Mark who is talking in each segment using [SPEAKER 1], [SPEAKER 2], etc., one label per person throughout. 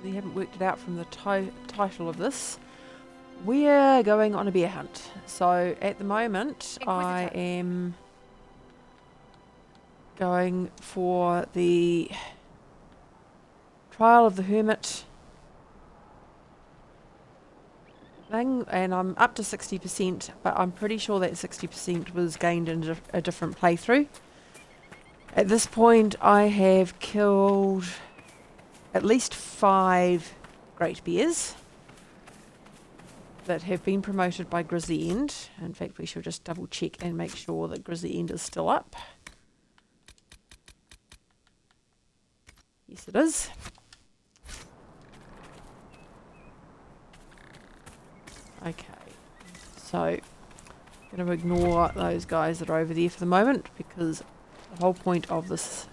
[SPEAKER 1] you haven't worked it out from the title of this, we're going on a bear hunt. So at the moment, I am going for the Trial of the Hermit thing, and I'm up to 60%, but I'm pretty sure that 60% was gained in a different playthrough. At this point, I have killed at least 5 great bears that have been promoted by Grizzly End. In fact, we should just double check and make sure that Grizzly End is still up. Yes, it is. Okay, so I'm going to ignore those guys that are over there for the moment, because the whole point of this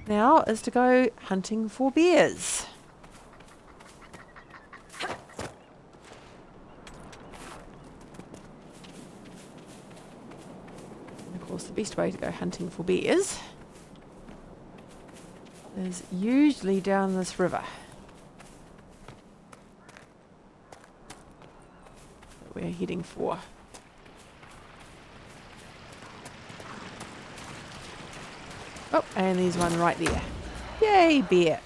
[SPEAKER 1] now is to go hunting for bears. And of course, the best way to go hunting for bears is usually down this river that we're heading for. Oh, and there's one right there. Yay, bear.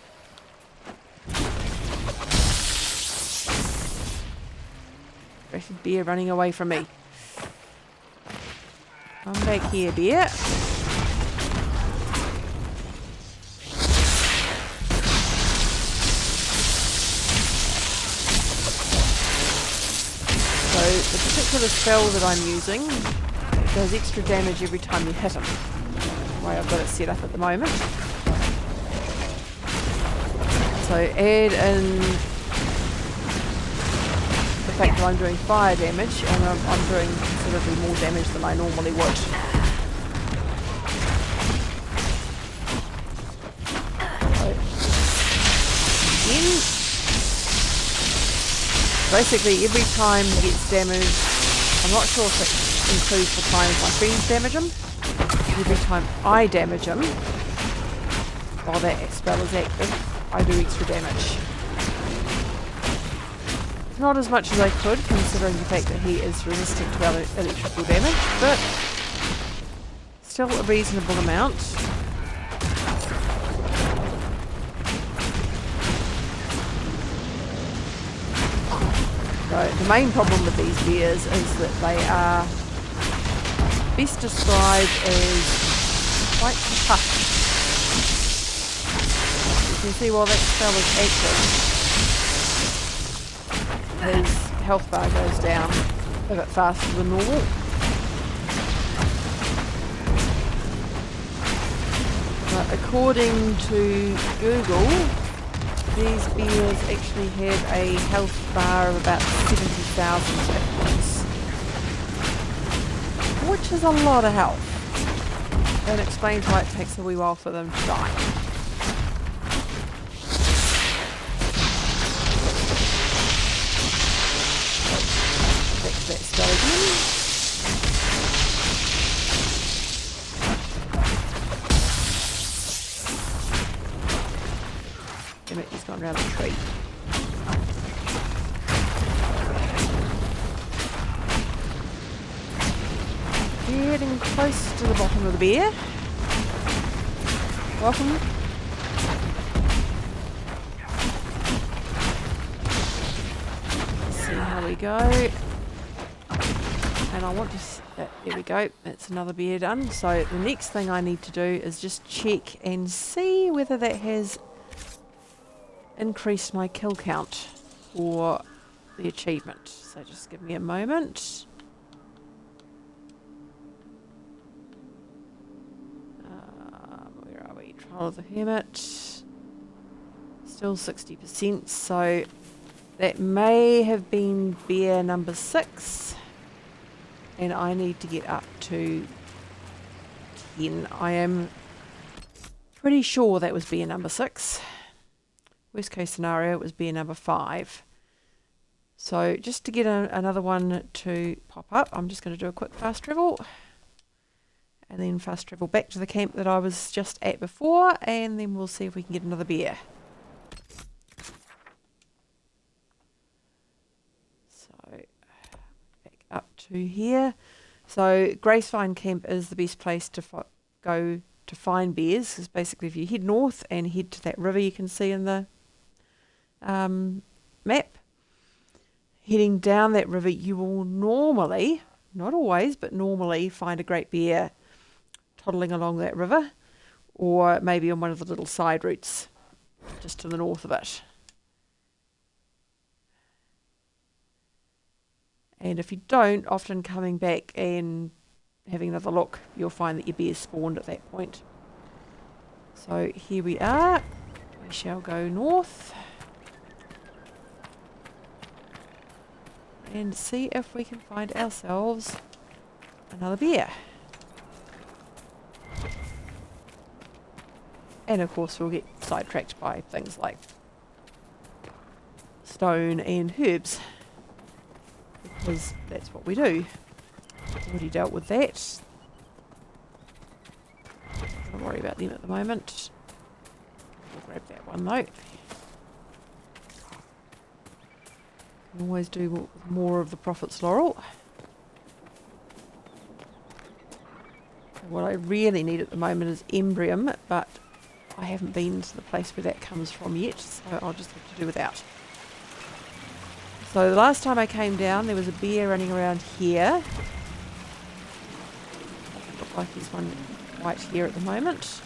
[SPEAKER 1] Aggressive bear running away from me. Come back here, bear. So the particular spell that I'm using does extra damage every time you hit him. The way I've got it set up at the moment. So add in the fact that I'm doing fire damage, and I'm doing considerably more damage than I normally would. So, again, basically every time he gets damaged, I'm not sure if it includes the times my friends damage him. Every time I damage him, while that spell is active, I do extra damage. Not as much as I could, considering the fact that he is resistant to electrical damage, but still a reasonable amount. So the main problem with these bears is that they are best described as quite tough. You can see while that spell is active, his health bar goes down a bit faster than normal. But according to Google, these bears actually have a health bar of about 70,000 hit points, which is a lot of health. That explains why it takes a wee while for them to die. Back to that spell again. Damn it, he's gone around the tree. Getting close to the bottom of the bear. Welcome. Let's see how we go. And I want to... there we go. That's another bear done. So the next thing I need to do is just check and see whether that has increased my kill count for the achievement. So just give me a moment. Where are we? Trial of the Hermit. Still 60%, so that may have been bear number 6. And I need to get up to 10. I am pretty sure that was bear number 6. Worst case scenario, it was bear number 5. So just to get another one to pop up, I'm just going to do a quick fast travel. And then fast travel back to the camp that I was just at before, and then we'll see if we can get another bear. to here. So Gracevine Camp is the best place to go to find bears, because basically if you head north and head to that river you can see in the map, heading down that river you will normally, not always, but normally find a great bear toddling along that river, or maybe on one of the little side routes just to the north of it. And if you don't, often coming back and having another look, you'll find that your bears spawned at that point. So here we are. We shall go north and see if we can find ourselves another bear. And of course we'll get sidetracked by things like stone and herbs, because that's what we do. Already dealt with that. Don't worry about them at the moment. We'll grab that one though. Can always do more of the prophet's laurel. What I really need at the moment is embryo, but I haven't been to the place where that comes from yet, so I'll just have to do without. So the last time I came down there was a bear running around here. Doesn't look like there's one right here at the moment.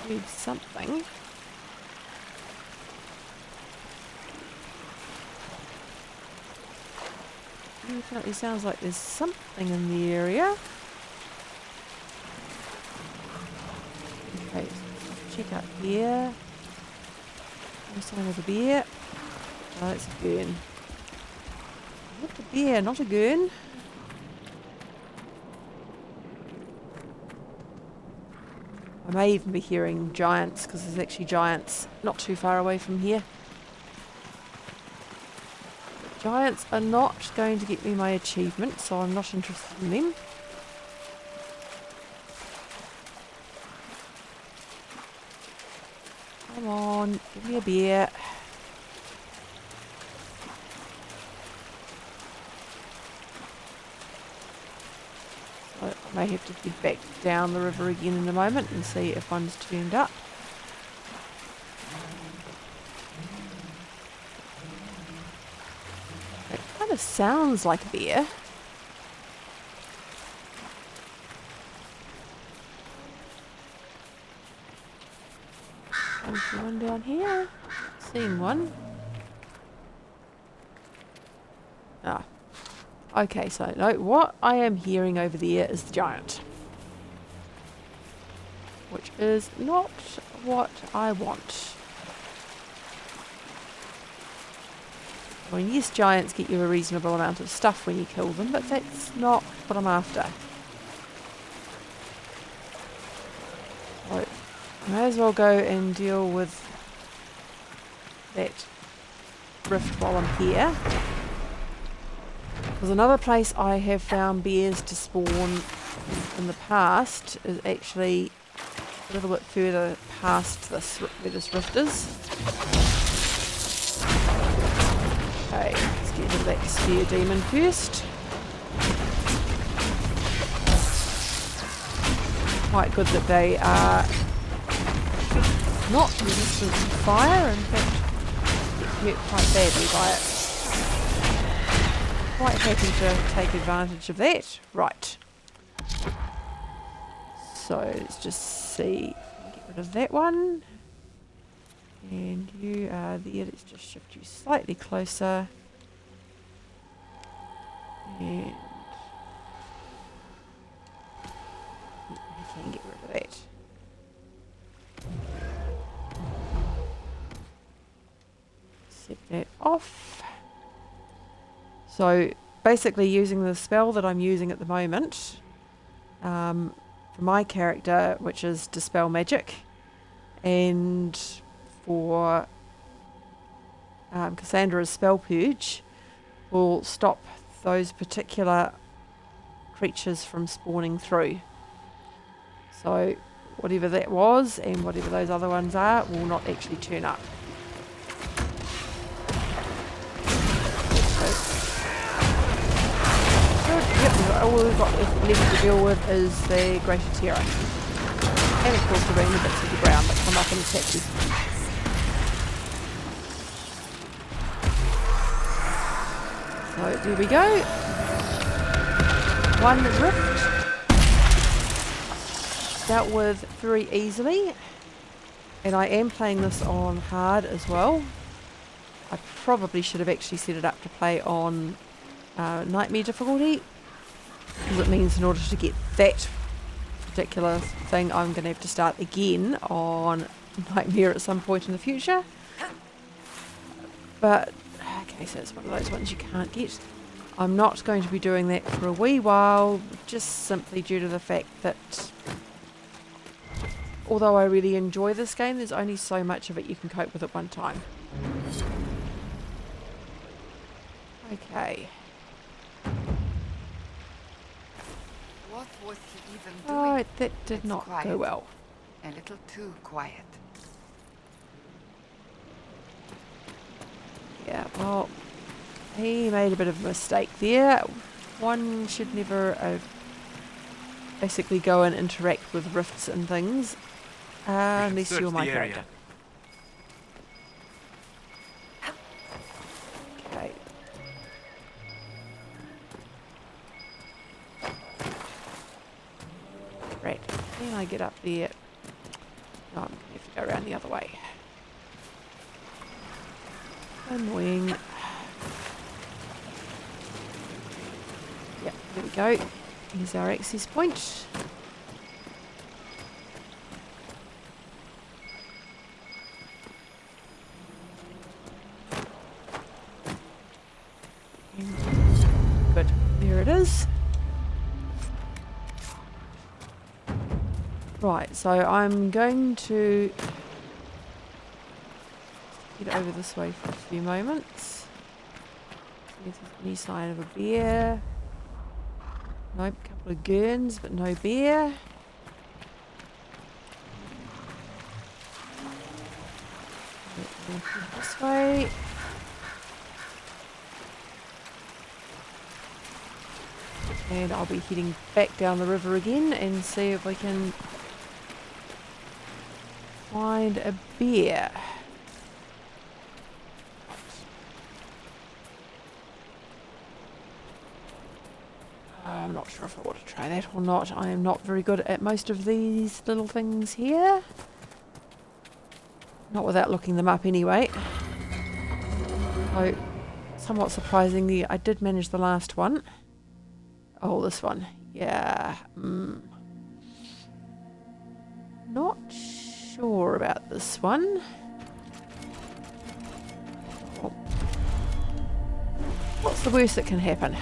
[SPEAKER 1] There's heard something. Definitely sounds like there's something in the area. Okay, so check out here. No sign of a bear. Oh, it's a gurn. What a bear, not a gurn. I may even be hearing giants, because there's actually giants not too far away from here. But giants are not going to get me my achievement, so I'm not interested in them. Come on, give me a beer. So I may have to head back down the river again in a moment and see if one's turned up. It kind of sounds like a bear. Is there one down here? Seeing one. Ah. Okay, so no, what I am hearing over there is the giant. Which is not what I want. I mean, yes, giants get you a reasonable amount of stuff when you kill them, but that's not what I'm after. So, I may as well go and deal with that rift while I'm here. Because another place I have found bears to spawn in the past is actually a little bit further past this, where this rift is. Okay, let's get rid of that spear demon first. Quite good that they are not resistant to fire, in fact get hurt quite badly by it. Quite happy to take advantage of that. Right. So let's just see. Get rid of that one. And you are there. Let's just shift you slightly closer. And we can get rid of that. Set that off. So basically using the spell that I'm using at the moment for my character, which is Dispel Magic, and for Cassandra's Spell Purge, will stop those particular creatures from spawning through. So whatever that was and whatever those other ones are will not actually turn up. all we've got left to deal with is the Greater Terror. And of course the random bits of the ground that come up and attack you. So there we go. One rift. Dealt with very easily. And I am playing this on hard as well. I probably should have actually set it up to play on Nightmare difficulty. Because it means in order to get that particular thing, I'm going to have to start again on Nightmare at some point in the future. But, okay, so it's one of those ones you can't get. I'm not going to be doing that for a wee while, just simply due to the fact that although I really enjoy this game, there's only so much of it you can cope with at one time. Okay.
[SPEAKER 2] What was he even doing?
[SPEAKER 1] Alright, that did
[SPEAKER 2] It's
[SPEAKER 1] not
[SPEAKER 2] quiet.
[SPEAKER 1] go well.
[SPEAKER 2] A little too quiet.
[SPEAKER 1] Yeah, well, he made a bit of a mistake there. One should never basically go and interact with rifts and things unless you're my character. Okay. Right, can I get up there? No, I'm going to have to go around the other way. Annoying. Yep, there we go. Here's our access point. Good, there it is. Right, so I'm going to get over this way for a few moments. See if there's any sign of a bear. Nope, a couple of gurns, but no bear. This way. And I'll be heading back down the river again and see if we can find a bear. I'm not sure if I want to try that or not. I am not very good at most of these little things here. Not without looking them up anyway. So, somewhat surprisingly, I did manage the last one. Oh, this one. Yeah. Not sure about this one. Oh. What's the worst that can happen?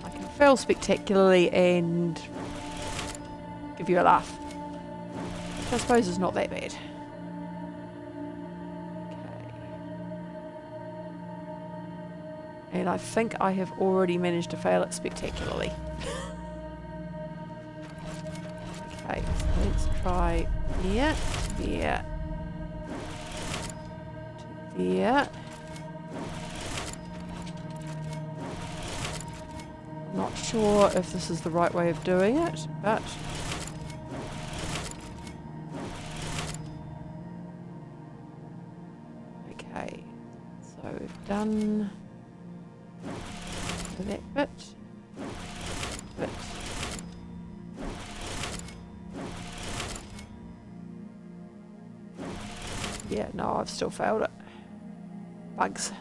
[SPEAKER 1] I can fail spectacularly and give you a laugh. Which I suppose is not that bad. And I think I have already managed to fail it spectacularly. Okay, so let's try there, there, there. I'm not sure if this is the right way of doing it, but okay, so we've done that bit. Yeah, no, I've still failed it. Bugs.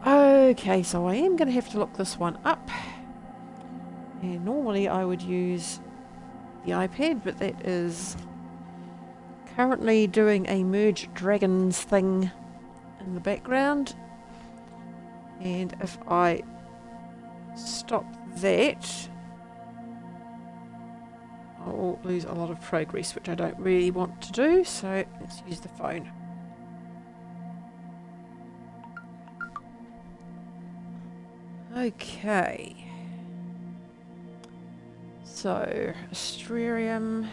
[SPEAKER 1] Okay, so I am going to have to look this one up. And normally I would use the iPad, but that is currently doing a Merge Dragons thing in the background. And if I stop that, I will lose a lot of progress, which I don't really want to do, so let's use the phone. Okay. So, Astrarium.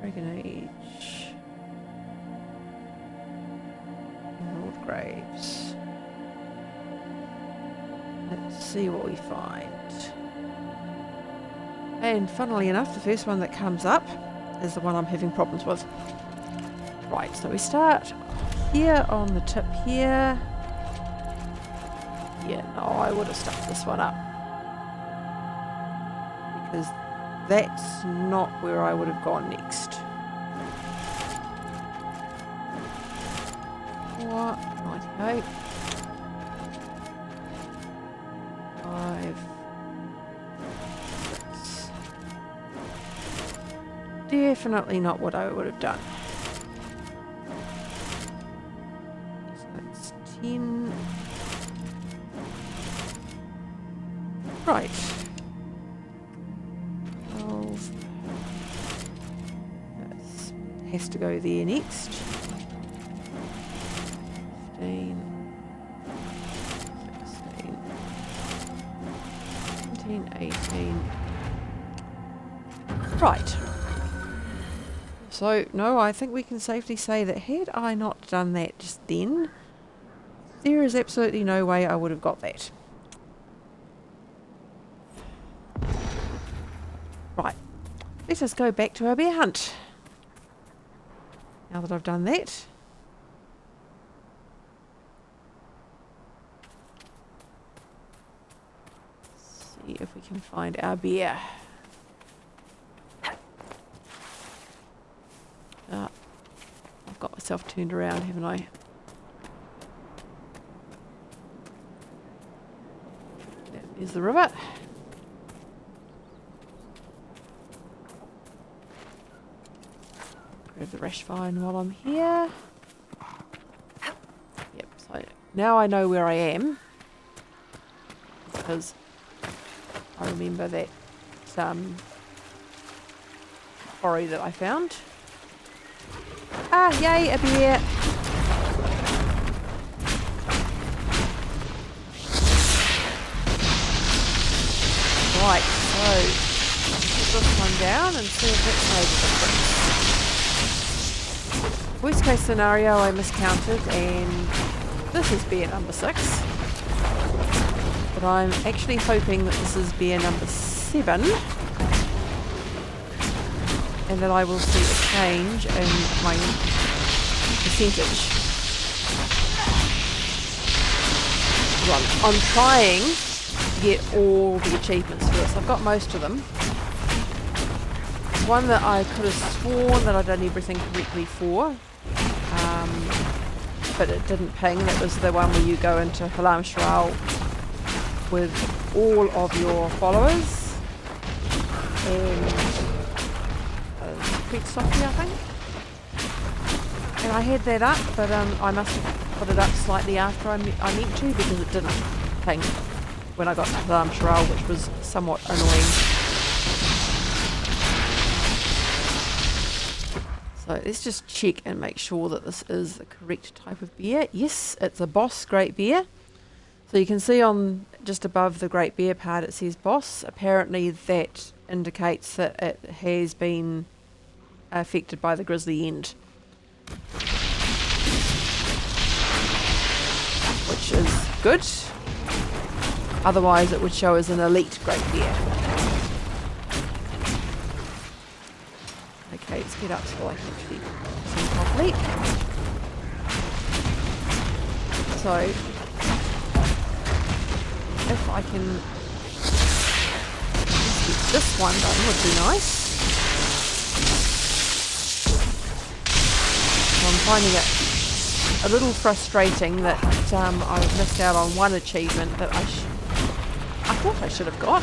[SPEAKER 1] Dragon Age. caves. Let's see what we find. And funnily enough, the first one that comes up is the one I'm having problems with. Right, so we start here on the tip here. Yeah, no, I would have stuck this one up. Because that's not where I would have gone next. What? 98. 5. 6. Definitely not what I would have done. So that's 10. Right. 12. That has to go there next. 15. 16. 17, 18. Right. So, no, I think we can safely say that had I not done that just then, there is absolutely no way I would have got that. Right, let us go back to our bear hunt. Now that I've done that. See if we can find our bear. I've got myself turned around, haven't I? There's the river. Grab the rash vine while I'm here. Yep, so now I know where I am. Because I remember that quarry that I found. Ah, yay, a bear! Right, so put this one down and see if it's made a difference. Worst case scenario, I miscounted and this is beer number 6. But I'm actually hoping that this is beer number 7. And that I will see a change in my percentage. I'm trying to get all the achievements for this. I've got most of them. One that I could have sworn that I'd done everything correctly for, but it didn't ping. That was the one where you go into Halam Shral with all of your followers and Secret Sophie, I think. And I had that up, but I must have put it up slightly after I meant to, because it didn't ping when I got to Halam Shral, which was somewhat annoying. So let's just check and make sure that this is the correct type of beer. Yes, it's a Boss Great Beer. So you can see on just above the Great Beer part it says Boss. Apparently that indicates that it has been affected by the grizzly end, which is good. Otherwise it would show as an elite Great Beer. Okay, let's get up so I can actually see properly. So if I can just get this one done would be nice. So I'm finding it a little frustrating that I've missed out on one achievement that I thought I should have got.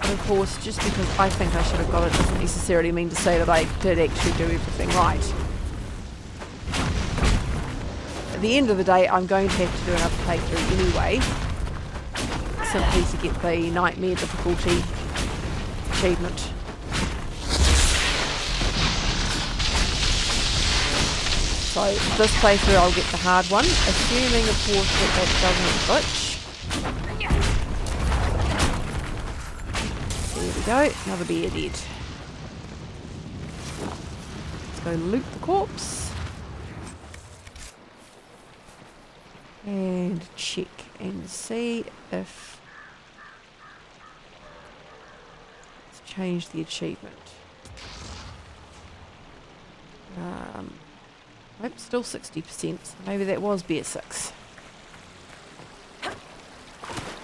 [SPEAKER 1] But of course, just because I think I should have got it doesn't necessarily mean to say that I did actually do everything right. At the end of the day, I'm going to have to do another playthrough anyway, simply to get the Nightmare difficulty achievement. So this playthrough I'll get the hard one, assuming of course that doesn't glitch. There we go, another bear dead. Let's go loot the corpse. And check and see if it's changed the achievement. Nope, still 60%. So maybe that was bear 6.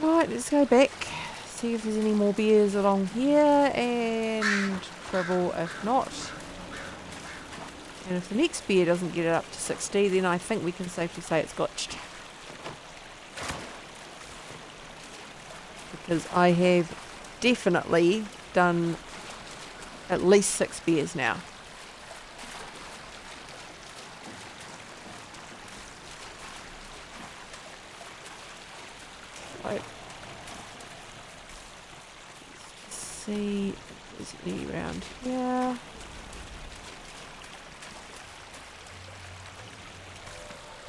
[SPEAKER 1] Right, let's go back. See if there's any more bears along here and travel if not. And if the next bear doesn't get it up to 60, then I think we can safely say it's glitched. Because I have definitely done at least 6 bears now. Right. Let's see if there's any around here.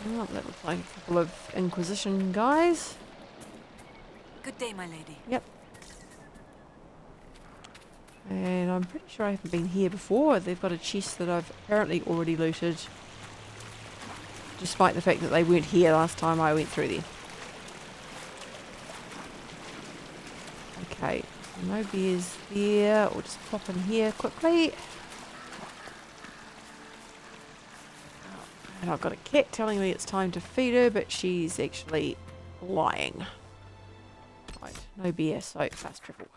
[SPEAKER 1] Oh, that looks like a couple of Inquisition guys.
[SPEAKER 3] Good day, my lady.
[SPEAKER 1] Yep. And I'm pretty sure I haven't been here before. They've got a chest that I've apparently already looted, despite the fact that they weren't here last time I went through there. Okay, so no bears there. We'll just pop in here quickly. And I've got a cat telling me it's time to feed her, but she's actually lying. Right, no bear, so fast travel.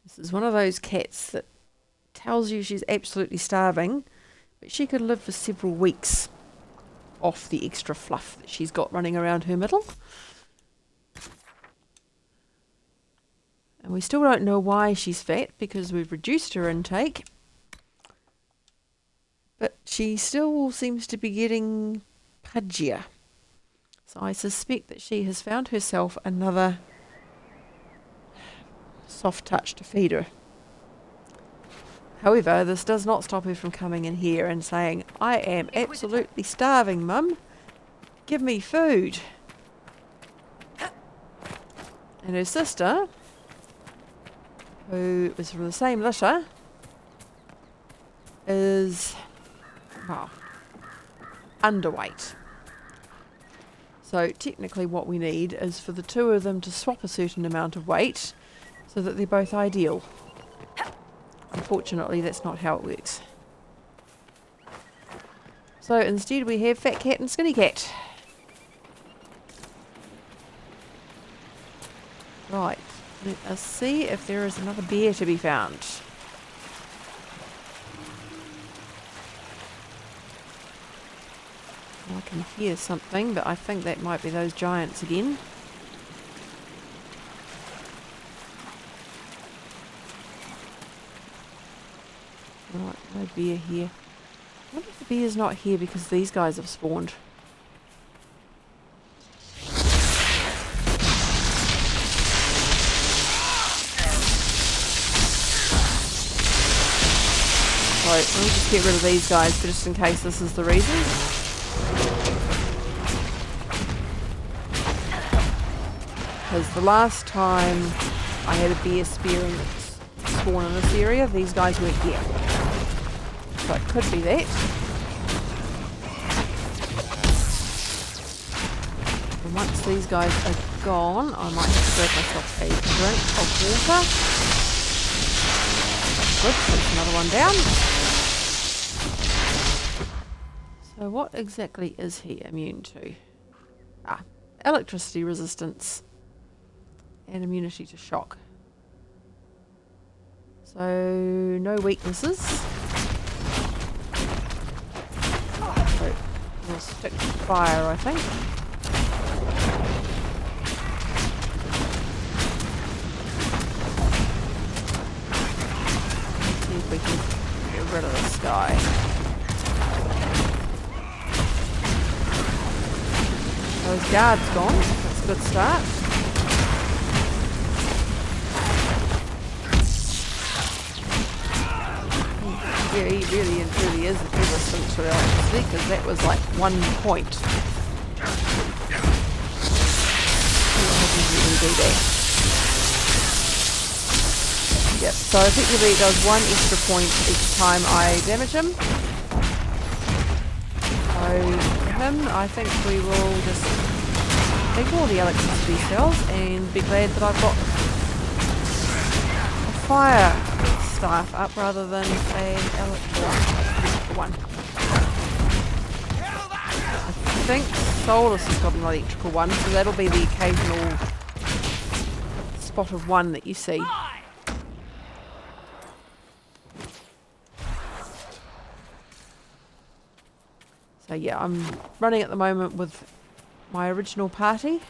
[SPEAKER 1] This is one of those cats that tells you she's absolutely starving, but she could live for several weeks off the extra fluff that she's got running around her middle. And we still don't know why she's fat, because we've reduced her intake. But she still seems to be getting pudgier. So I suspect that she has found herself another soft touch to feed her. However, this does not stop her from coming in here and saying, I am absolutely starving, Mum. Give me food. And her sister, who is from the same litter, is, well, underweight. So technically what we need is for the two of them to swap a certain amount of weight so that they're both ideal. Unfortunately, that's not how it works. So instead we have Fat Cat and Skinny Cat. Right, let us see if there is another bear to be found. I can hear something, but I think that might be those giants again. Right, no bear here. I wonder if the bear's not here because these guys have spawned. So let me just get rid of these guys just in case this is the reason. Because the last time I had a bear spawn in this area, these guys weren't here. So it could be that. And once these guys are gone, I might have to grab myself a drink of water. Good, there's another one down. So what exactly is he immune to? Ah, electricity resistance and immunity to shock. So no weaknesses. So we'll stick to fire, I think. Let's see if we can get rid of this guy. Those guards gone. That's a good start. Yeah, he really and truly is resistant to electricity, because that was like 1 point. See what happens when we do that. Yep, so effectively it does 1 extra point each time I damage him. So for him, I think we will just ignore the electricity cells and be glad that I've got a fire staff up rather than an electrical one. I think Solus has got an electrical one, so that'll be the occasional spot of 1 that you see. So yeah, I'm running at the moment with my original party.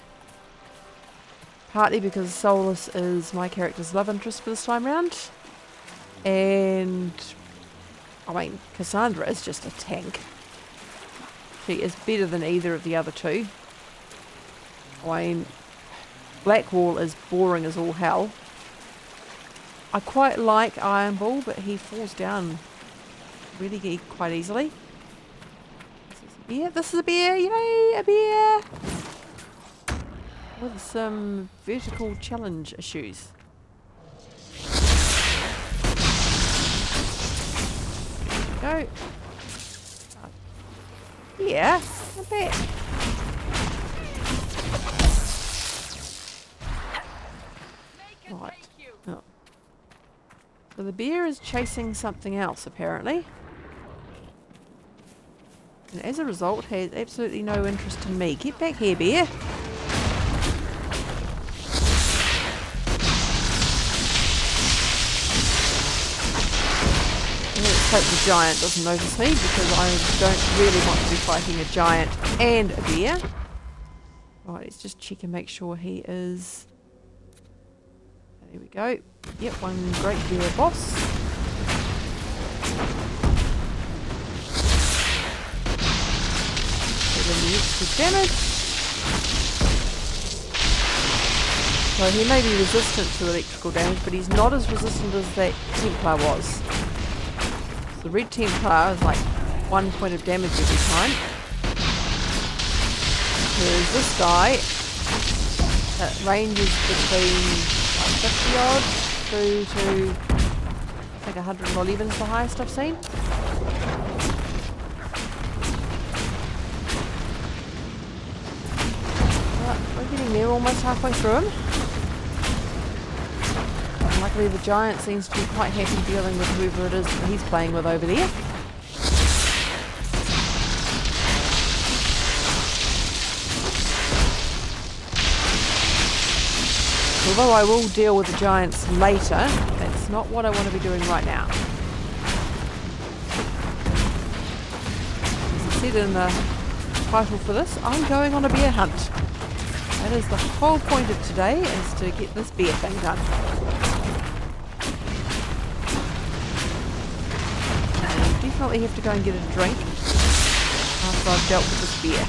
[SPEAKER 1] Partly because Solus is my character's love interest for this time round. And, I mean, Cassandra is just a tank. She is better than either of the other two. I mean, Blackwall is boring as all hell. I quite like Iron Bull, but he falls down really quite easily. This is a beer, yay, a beer! With some vertical challenge issues. There we go. Yeah, a bit. Right. Oh. So the bear is chasing something else, apparently. And as a result, has absolutely no interest in me. Get back here, bear. Let's hope the giant doesn't notice me, because I don't really want to be fighting a giant and a bear. Right, let's just check and make sure he is... There we go. Yep, one great bear boss. The extra damage. So he may be resistant to electrical damage, but he's not as resistant as that Templar was. So the red Templar is like 1 point of damage every time. Whereas this guy, that ranges between like 50 odd through to I think 111 is the highest I've seen. We're getting there, almost halfway through him. And luckily the giant seems to be quite happy dealing with whoever it is that he's playing with over there. Although I will deal with the giants later, that's not what I want to be doing right now. As I said in the title for this, I'm going on a bear hunt. That is the whole point of today, is to get this bear thing done. I definitely have to go and get a drink after I've dealt with this bear.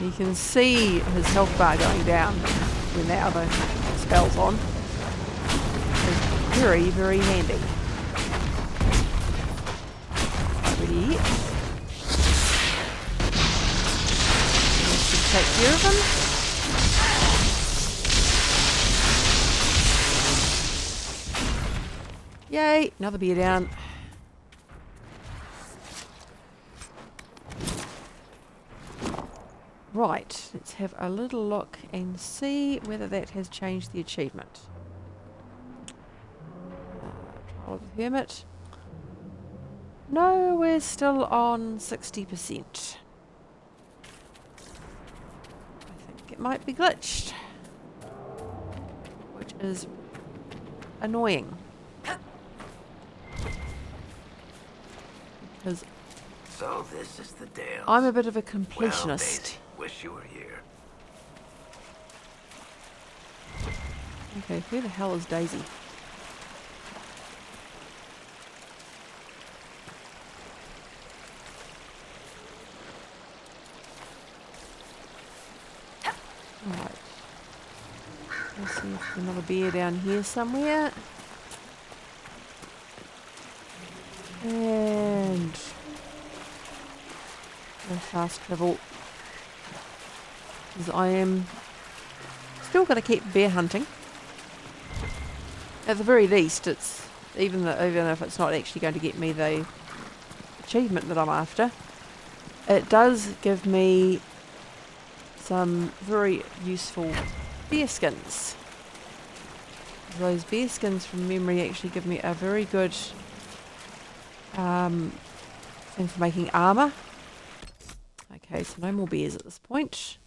[SPEAKER 1] You can see his health bar going down when the other spell's on. It's very, very handy. Ready? This should take care of him. Yay! Another beer down. Right, let's have a little look and see whether that has changed the achievement. Trial of the Hermit. No, we're still on 60%. I think it might be glitched, which is annoying. Because
[SPEAKER 4] so this is the Dales.
[SPEAKER 1] I'm a bit of a
[SPEAKER 4] Well,
[SPEAKER 1] completionist.
[SPEAKER 4] Daisy, wish you were here.
[SPEAKER 1] Okay, where the hell is Daisy? Alright. Let's see if there's another bear down here somewhere. And no fast travel. because I am still going to keep bear hunting. At the very least, it's even if it's not actually going to get me the achievement that I'm after, it does give me some very useful bear skins. Those bear skins from memory actually give me a very good thing for making armour. Okay, so no more bears at this point.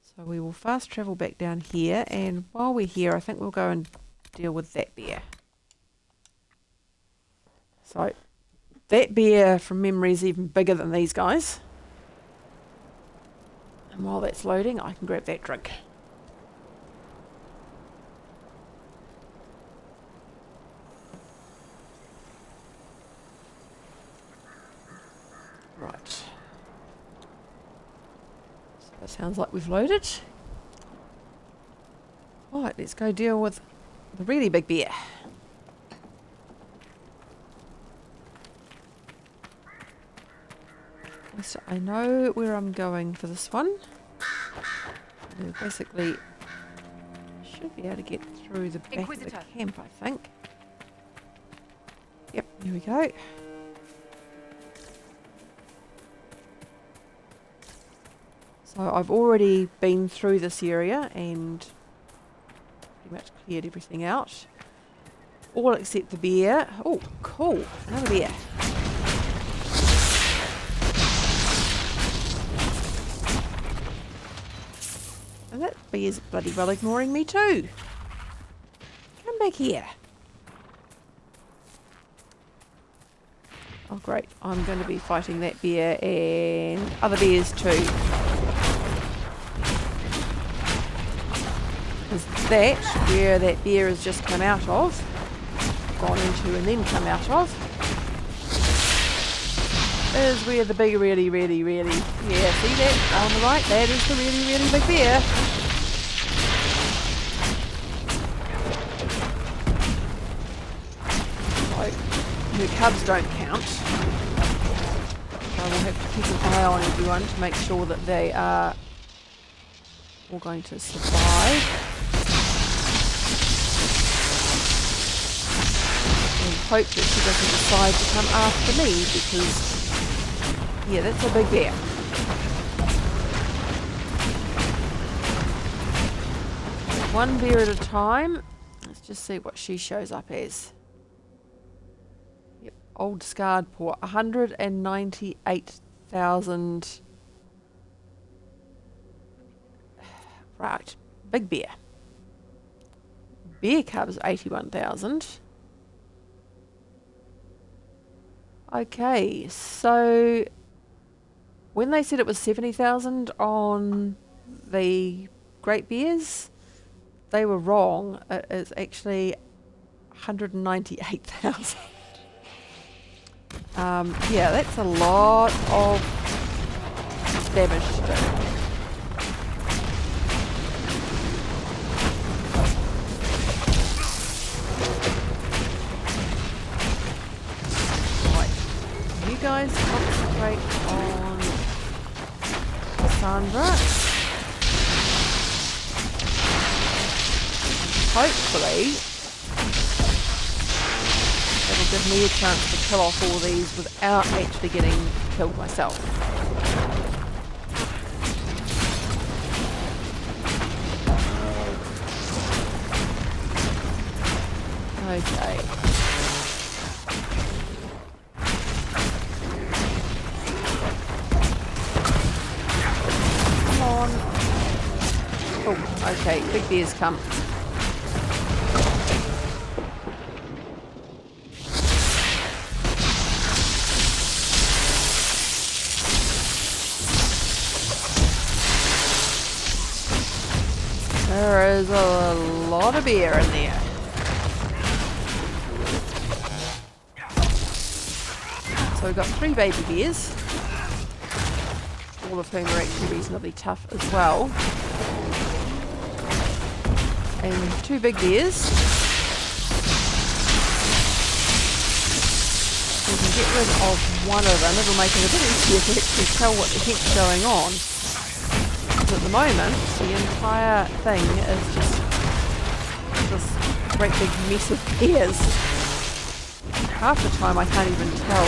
[SPEAKER 1] So we will fast travel back down here, and while we're here I think we'll go and deal with that bear. So that bear from memory is even bigger than these guys. And while that's loading I can grab that drink. Right. So it sounds like we've loaded. Right, let's go deal with the really big bear. So I know where I'm going for this one. We basically should be able to get through the back of the camp, I think. Yep, here we go. So I've already been through this area and pretty much cleared everything out. All except the bear. Oh, cool. Another bear. And that bear's bloody well ignoring me too. Come back here. Oh great, I'm going to be fighting that bear and other bears too. Because that, where that bear has just come out of, gone into and then come out of, is where the big really, yeah, see that on the right, that is the really big bear. So, her cubs don't count. So we'll have to keep an eye on everyone to make sure that they are all going to survive. And hope that she doesn't decide to come after me because yeah, that's a big bear. One bear at a time. Let's just see what she shows up as. Yep, old scarred paw. 198,000. Right, big bear. Bear cubs 81,000. Okay, so when they said it was 70,000 on the Great Bears, they were wrong. It's actually 198,000. Yeah, that's a lot of damage to do. Right, you guys concentrate on Cassandra. Hopefully it'll give me a chance to kill off all these without actually getting killed myself. Okay. Come on. Oh, okay, big bears come. There is a lot of beer in there. So we've got 3 baby bears, all of whom are actually reasonably tough as well. And 2 big bears. We can get rid of one of them. It'll make it a bit easier to actually tell what the heck's going on. Because at the moment, the entire thing is just this great big mess of bears. Half the time I can't even tell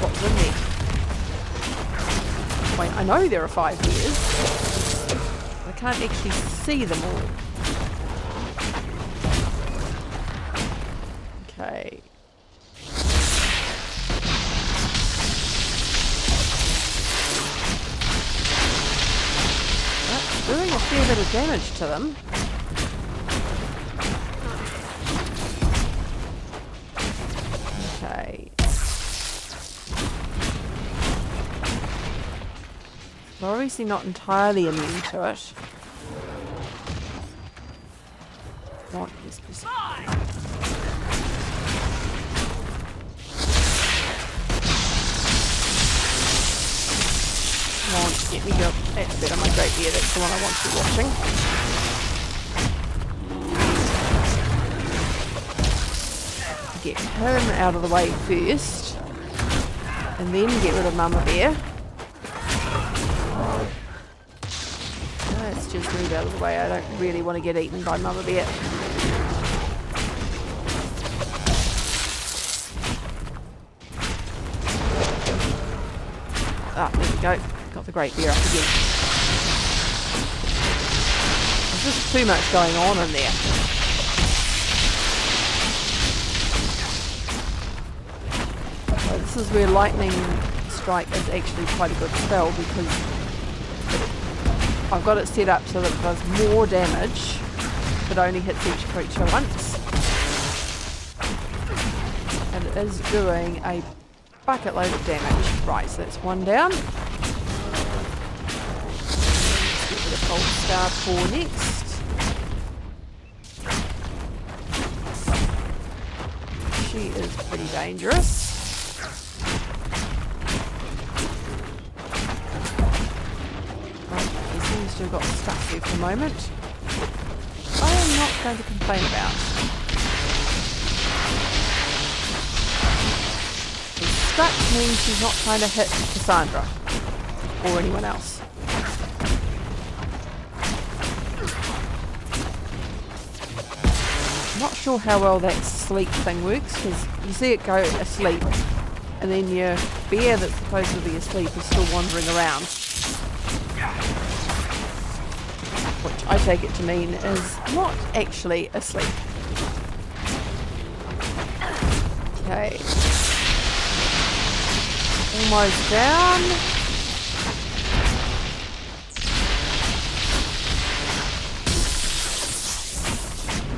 [SPEAKER 1] what's in there. Wait, I know there are 5 bears. I can't actually see them all. Okay. That's doing a fair bit of damage to them. Okay. They're obviously not entirely immune to it. What is this? Come on, get me go. That's better, my great bear. That's the one I want you watching. Get him out of the way first, and then get rid of Mama Bear. Let's just move out of the way. I don't really want to get eaten by Mama Bear. Ah, there we go. Got the great bear up again. There's just too much going on in there. So this is where lightning strike is actually quite a good spell, because I've got it set up so that it does more damage but only hits each creature once. And it is doing a bucket load of damage. Right, so that's one down. Let's get rid of Gold Star 4 next. She is pretty dangerous. Right, he seems to have got stuck here for a moment. I am not going to complain about. Stuck means she's not trying to hit Cassandra or anyone else. I'm not sure how well that sleep thing works, because you see it go asleep and then your bear that's supposed to be asleep is still wandering around, which I take it to mean is not actually asleep. Okay. Almost down.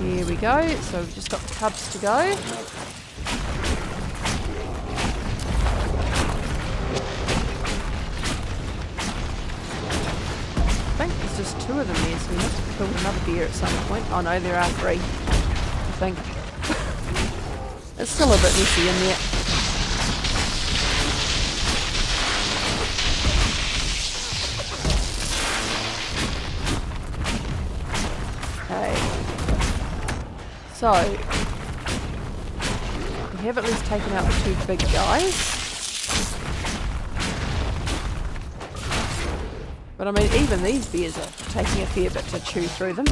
[SPEAKER 1] Here we go. So we've just got the cubs to go. I think there's just 2 of them there, so we must have killed another bear at some point. Oh no, there are 3. I think. It's still a bit messy in there. So, we have at least taken out the 2 big guys. But I mean, even these bears are taking a fair bit to chew through them. I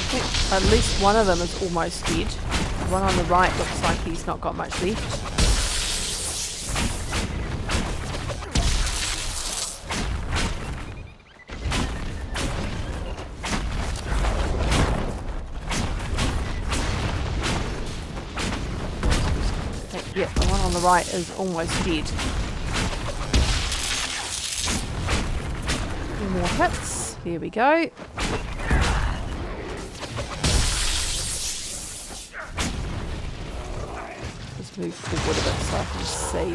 [SPEAKER 1] think at least one of them is almost dead. The one on the right looks like he's not got much left. Okay, yeah, the one on the right is almost dead. 2 more hits. Here we go. Move forward a bit so I can see.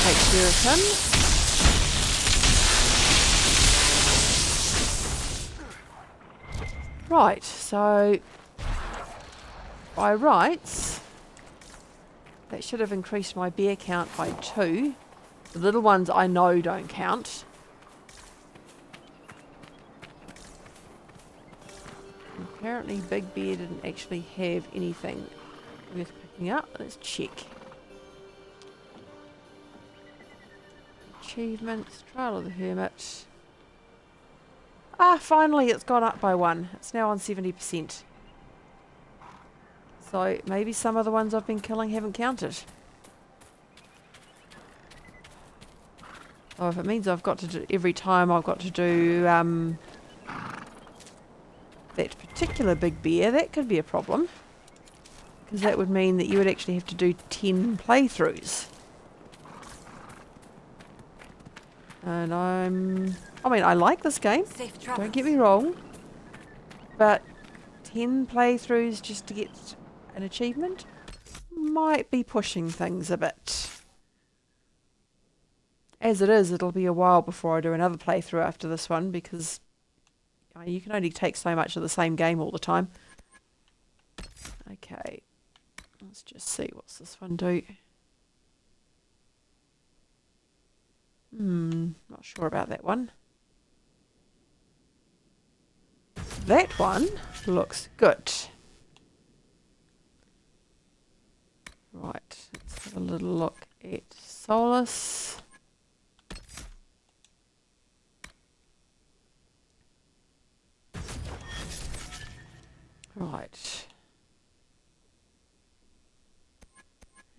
[SPEAKER 1] Take care of him. Right, so by rights That should have increased my bear count by 2. The little ones I know don't count. Apparently Big Bear didn't actually have anything worth picking up. Let's check. Achievements, Trial of the Hermit. Ah, finally it's gone up by 1. It's now on 70%. So maybe some of the ones I've been killing haven't counted. Oh, if it means I've got to do, every time I've got to do that particular big bear, that could be a problem. Because that would mean that you would actually have to do 10 playthroughs. And I mean, I like this game,
[SPEAKER 3] Safe travels.
[SPEAKER 1] don't get me wrong. But 10 playthroughs just to get an achievement might be pushing things a bit. As it is, it'll be a while before I do another playthrough after this one, because you can only take so much of the same game all the time. Okay, let's just see, what's this one do? Not sure about that one. That one looks good. Right, let's have a little look at Solus. Right.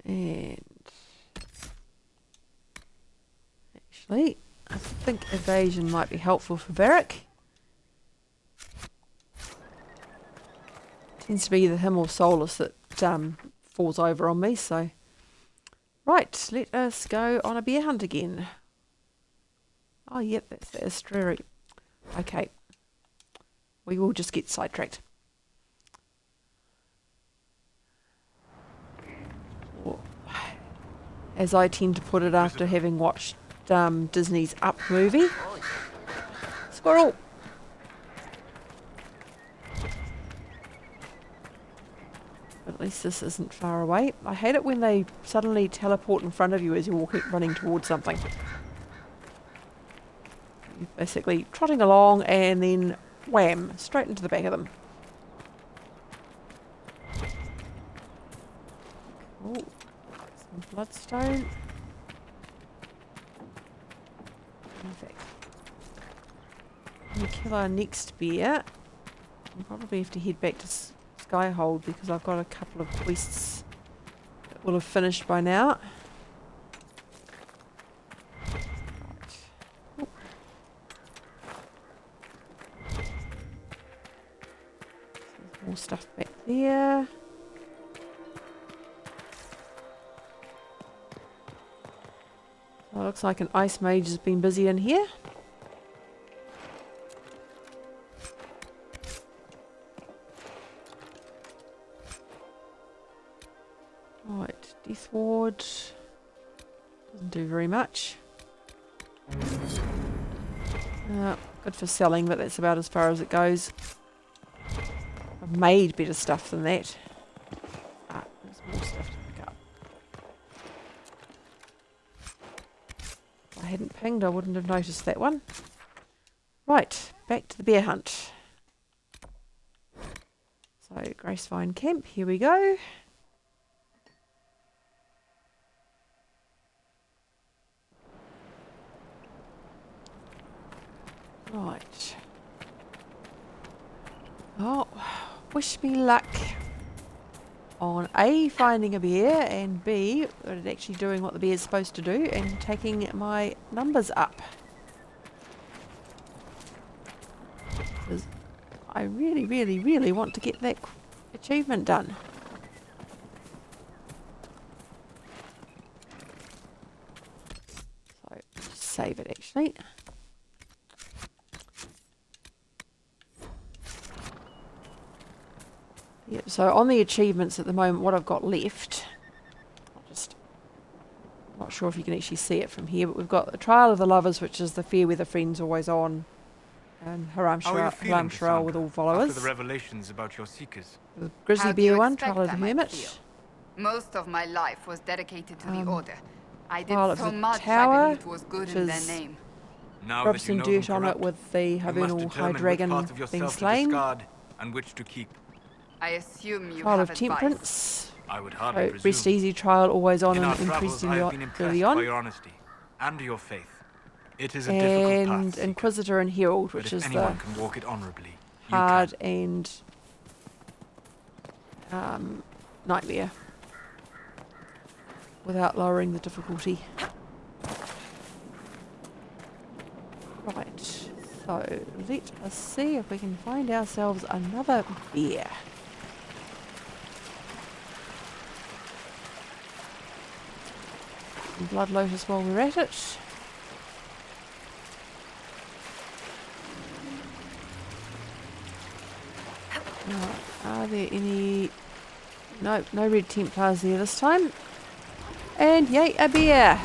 [SPEAKER 1] And actually, I think evasion might be helpful for Varric. Tends to be either him or Solus that falls over on me, so. Right, let us go on a bear hunt again. Oh, yep, that's the estuary. Okay. We will just get sidetracked. As I tend to put it after having watched Disney's Up movie. Squirrel! But at least this isn't far away. I hate it when they suddenly teleport in front of you as you're running towards something. You're basically trotting along and then wham, straight into the back of them. Oh, some bloodstone. Perfect. When we kill our next bear, we'll probably have to head back to Skyhold because I've got a couple of quests that will have finished by now. Right. More stuff back there. So it looks like an ice mage has been busy in here. Right, Death Ward doesn't do very much. Good for selling, but that's about as far as it goes. I've made better stuff than that. Ah, there's more stuff to pick up. If I hadn't pinged, I wouldn't have noticed that one. Right, back to the bear hunt. So, Gracevine Camp, here we go. Right. Oh, wish me luck on A, finding a bear, and B, actually doing what the bear's supposed to do and taking my numbers up. Because I really, really, really want to get that achievement done. So, just save it actually. Yep, so on the achievements at the moment, what I've got left, not sure if you can actually see it from here, but we've got the Trial of the Lovers, which is the Fairweather Friends always on, and Haram Sharel with all followers.
[SPEAKER 5] After the revelations about your seekers.
[SPEAKER 1] The Grizzly
[SPEAKER 2] How do you
[SPEAKER 1] Bear one,
[SPEAKER 2] expect
[SPEAKER 1] Trial of the
[SPEAKER 2] I might
[SPEAKER 1] Hermit.
[SPEAKER 2] feel? Most of my life was dedicated to the Order. I did
[SPEAKER 1] Trial of
[SPEAKER 2] so
[SPEAKER 1] the
[SPEAKER 2] much
[SPEAKER 1] Tower,
[SPEAKER 2] I believed was good
[SPEAKER 1] which
[SPEAKER 2] in their
[SPEAKER 1] is
[SPEAKER 2] name.
[SPEAKER 4] Now
[SPEAKER 1] rub
[SPEAKER 4] that you
[SPEAKER 1] some
[SPEAKER 4] know
[SPEAKER 1] dirt
[SPEAKER 4] them
[SPEAKER 1] on it
[SPEAKER 4] corrupt,
[SPEAKER 1] with the
[SPEAKER 4] you must
[SPEAKER 1] Hibernal High
[SPEAKER 4] determine which
[SPEAKER 1] Dragon
[SPEAKER 4] parts of
[SPEAKER 1] being
[SPEAKER 4] yourself to
[SPEAKER 1] slain.
[SPEAKER 4] discard and which to keep.
[SPEAKER 2] I assume you
[SPEAKER 1] Trial
[SPEAKER 2] have
[SPEAKER 1] of
[SPEAKER 2] advice.
[SPEAKER 1] Temperance.
[SPEAKER 4] I would hardly
[SPEAKER 1] So
[SPEAKER 4] presume.
[SPEAKER 1] rest easy trial always on
[SPEAKER 4] In our
[SPEAKER 1] and
[SPEAKER 4] travels, I
[SPEAKER 1] increasingly
[SPEAKER 4] have been impressed
[SPEAKER 1] early
[SPEAKER 4] by your
[SPEAKER 1] on.
[SPEAKER 4] honesty and your faith. It is a difficult path,
[SPEAKER 1] And
[SPEAKER 4] Seeker,
[SPEAKER 1] Inquisitor and Herald,
[SPEAKER 4] but
[SPEAKER 1] which
[SPEAKER 4] if
[SPEAKER 1] is
[SPEAKER 4] anyone
[SPEAKER 1] the
[SPEAKER 4] can walk it honorably,
[SPEAKER 1] hard
[SPEAKER 4] you can.
[SPEAKER 1] and nightmare without lowering the difficulty. Right, so let us see if we can find ourselves another bear. Some Blood Lotus while we're at it. Right, are there any... Nope, no red Templars there this time. And yay, a bear!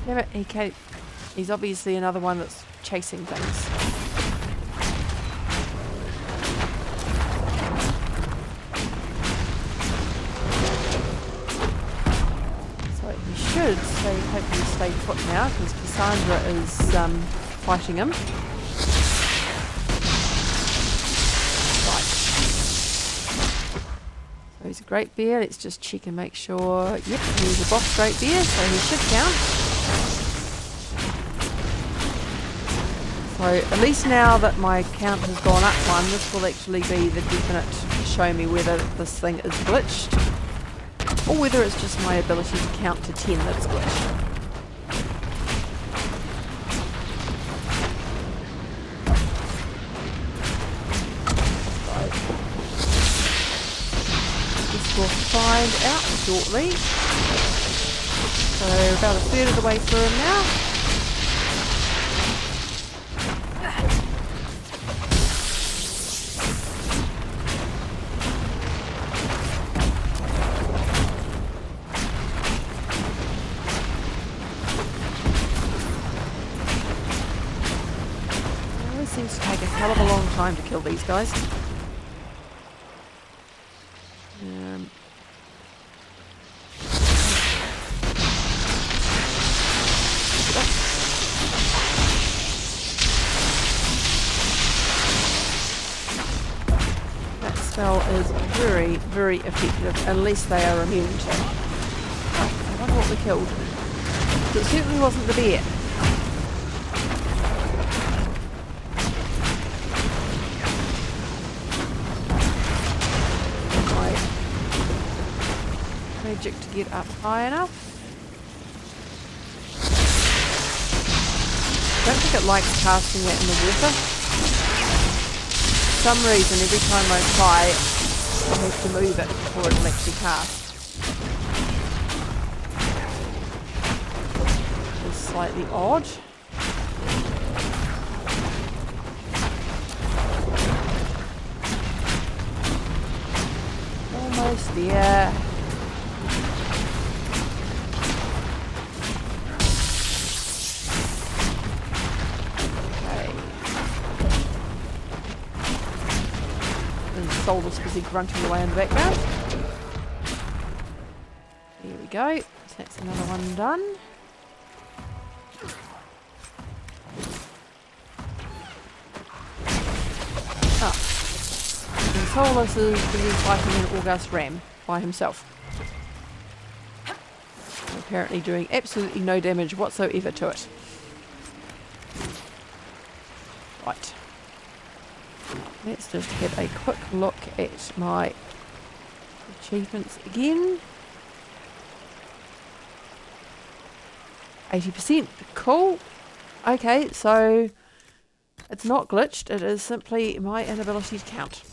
[SPEAKER 1] Damn it, he's obviously another one that's chasing things. So he should hopefully stay put now, because Cassandra is fighting him. Right. So he's a great bear. Let's just check and make sure. Yep, he's a boss great bear, so he should count. So at least now that my count has gone up one, this will actually be the definite show me whether this thing is glitched or whether it's just my ability to count to 10 that's glitched. This we'll find out shortly. So about a third of the way through him now. Seems to take a hell of a long time to kill these guys. That spell is very, very effective unless they are immune to it. I wonder what we killed. It certainly wasn't the bear. Magic to get up high enough. I don't think it likes casting that in the water. For some reason, every time I try, I have to move it before it'll actually cast. It's slightly odd. Almost there. Soulless busy grunting away in the background. There we go. So that's another one done. Oh. And Soulless is busy fighting an August Ram by himself. Apparently doing absolutely no damage whatsoever to it. Right. Let's just have a quick look at my achievements again. 80%, cool. Okay, so it's not glitched, it is simply my inability to count.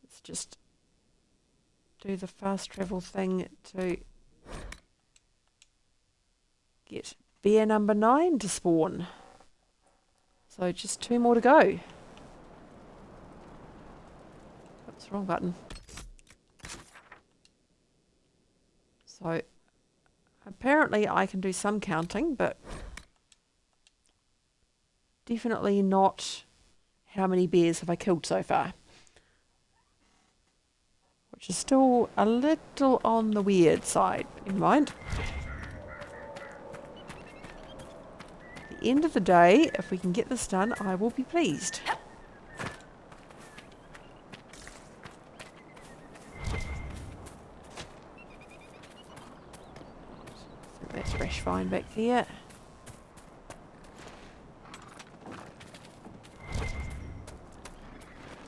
[SPEAKER 1] Let's just do the fast travel thing to get bear number 9 to spawn. So just 2 more to go. Oops, wrong button. So apparently I can do some counting, but definitely not how many bears have I killed so far. Which is still a little on the weird side, never mind. At the end of the day, if we can get this done, I will be pleased. That's fresh vine back there.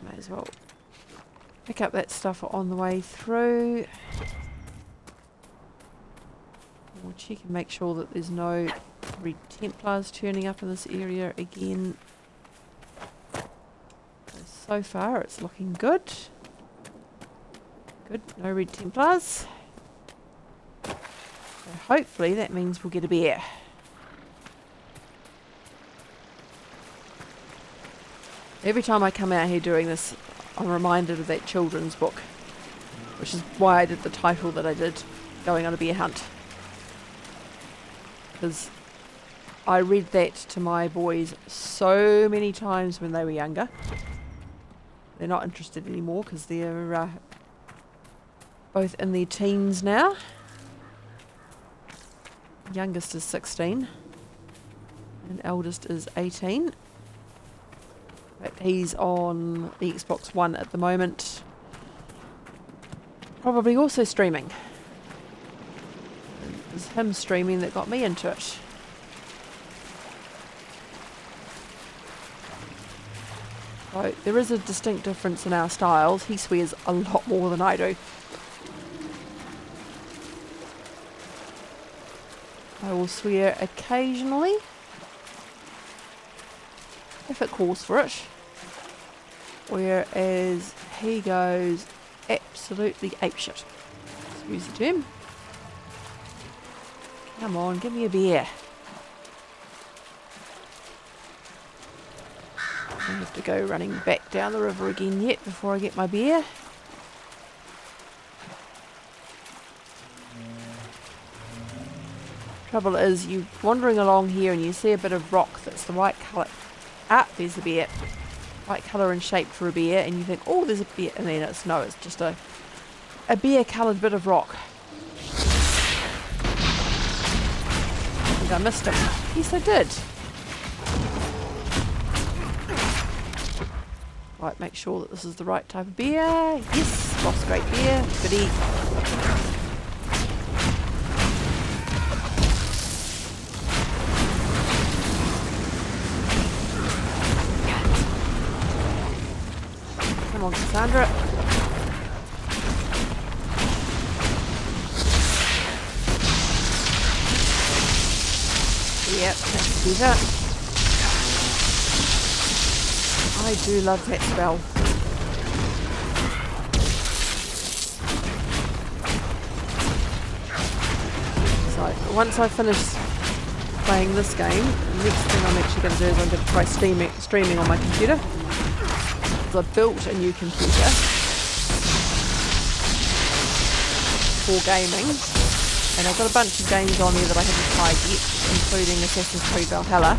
[SPEAKER 1] May as well pick up that stuff on the way through. We'll check and make sure that there's no Red Templars turning up in this area again. So far it's looking good. Good, no Red Templars. So hopefully that means we'll get a bear. Every time I come out here doing this, I'm reminded of that children's book, which is why I did the title that I did, Going on a Bear Hunt. Because I read that to my boys so many times when they were younger. They're not interested anymore because they're both in their teens now. Youngest is 16 and eldest is 18. But he's on the Xbox One at the moment. Probably also streaming. It was him streaming that got me into it. So there is a distinct difference in our styles. He swears a lot more than I do. I will swear occasionally, if it calls for it. Whereas he goes absolutely apeshit. Excuse the term. Come on, give me a beer. I have to go running back down the river again yet before I get my beer. Trouble is, you wandering along here and you see a bit of rock that's the right colour. Ah, there's a bear. Right colour and shape for a bear, and you think, oh, there's a bear, and then it's just a bear coloured bit of rock. I think I missed him. Yes, I did. Right, make sure that this is the right type of beer. Yes, lost great beer. Goodie. Come on, Cassandra. Yep, that's better. I do love that spell. So, once I finish playing this game, the next thing I'm actually going to do is I'm going to try streaming on my computer. I've built a new computer for gaming, and I've got a bunch of games on there that I haven't tried yet, including Assassin's Creed Valhalla.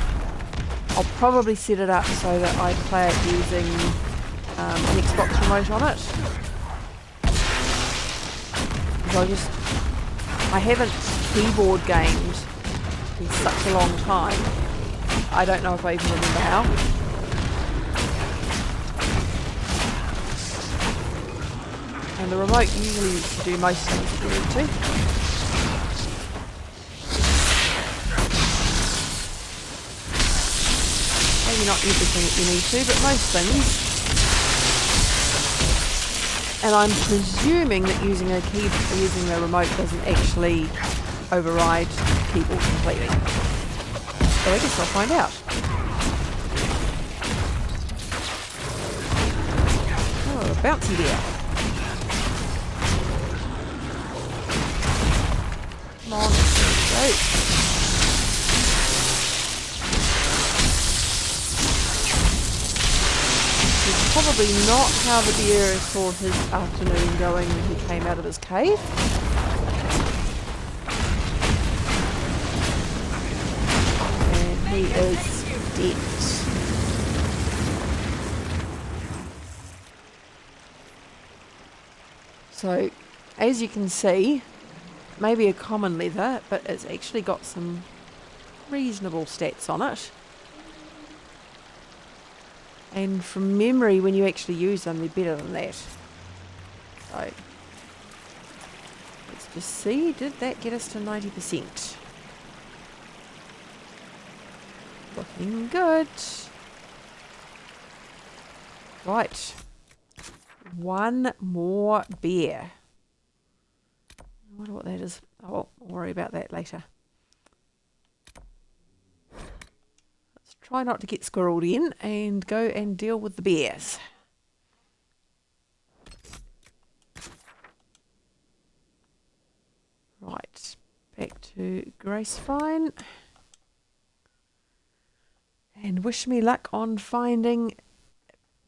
[SPEAKER 1] I'll probably set it up so that I play it using an Xbox remote on it. Because I haven't keyboard gamed in such a long time. I don't know if I even remember how. And the remote usually used to do most things that you need to. Maybe not everything that you need to, but most things. And I'm presuming that using the remote doesn't actually override the keyboard completely. So I guess I'll find out. Oh, a bouncy bear. Come on, there we go. This is probably not how the bear saw his afternoon going when he came out of his cave. And he is dead. So, as you can see, maybe a common leather, but it's actually got some reasonable stats on it. And from memory, when you actually use them, they're better than that. So, let's just see, did that get us to 90%? Looking good. Right. One more beer. I wonder what that is. Oh, I'll worry about that later. Let's try not to get squirreled in and go and deal with the bears. Right. Back to Gracefine. And wish me luck on finding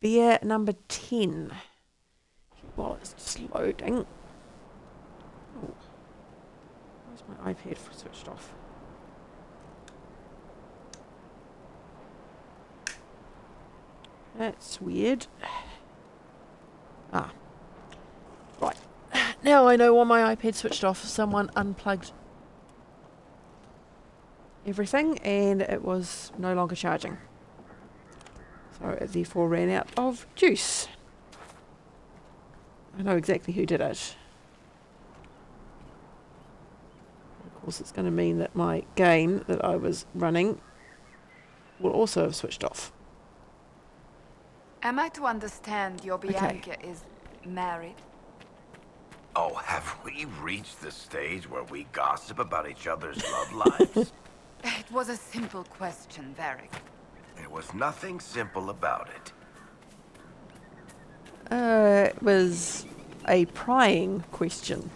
[SPEAKER 1] beer number 10. While it's just loading. Oh. Where's my iPad switched off? That's weird. Ah. Right. Now I know why my iPad switched off. Someone unplugged everything and it was no longer charging. So it therefore ran out of juice. I know exactly who did it. Of course it's going to mean that my game that I was running will also have switched off.
[SPEAKER 2] Am I to understand your
[SPEAKER 1] Okay.
[SPEAKER 2] Bianca is married?
[SPEAKER 5] Oh, have we reached the stage where we gossip about each other's love lives?
[SPEAKER 2] It was a simple question, Varric.
[SPEAKER 5] There was nothing simple about it.
[SPEAKER 1] It was a prying question.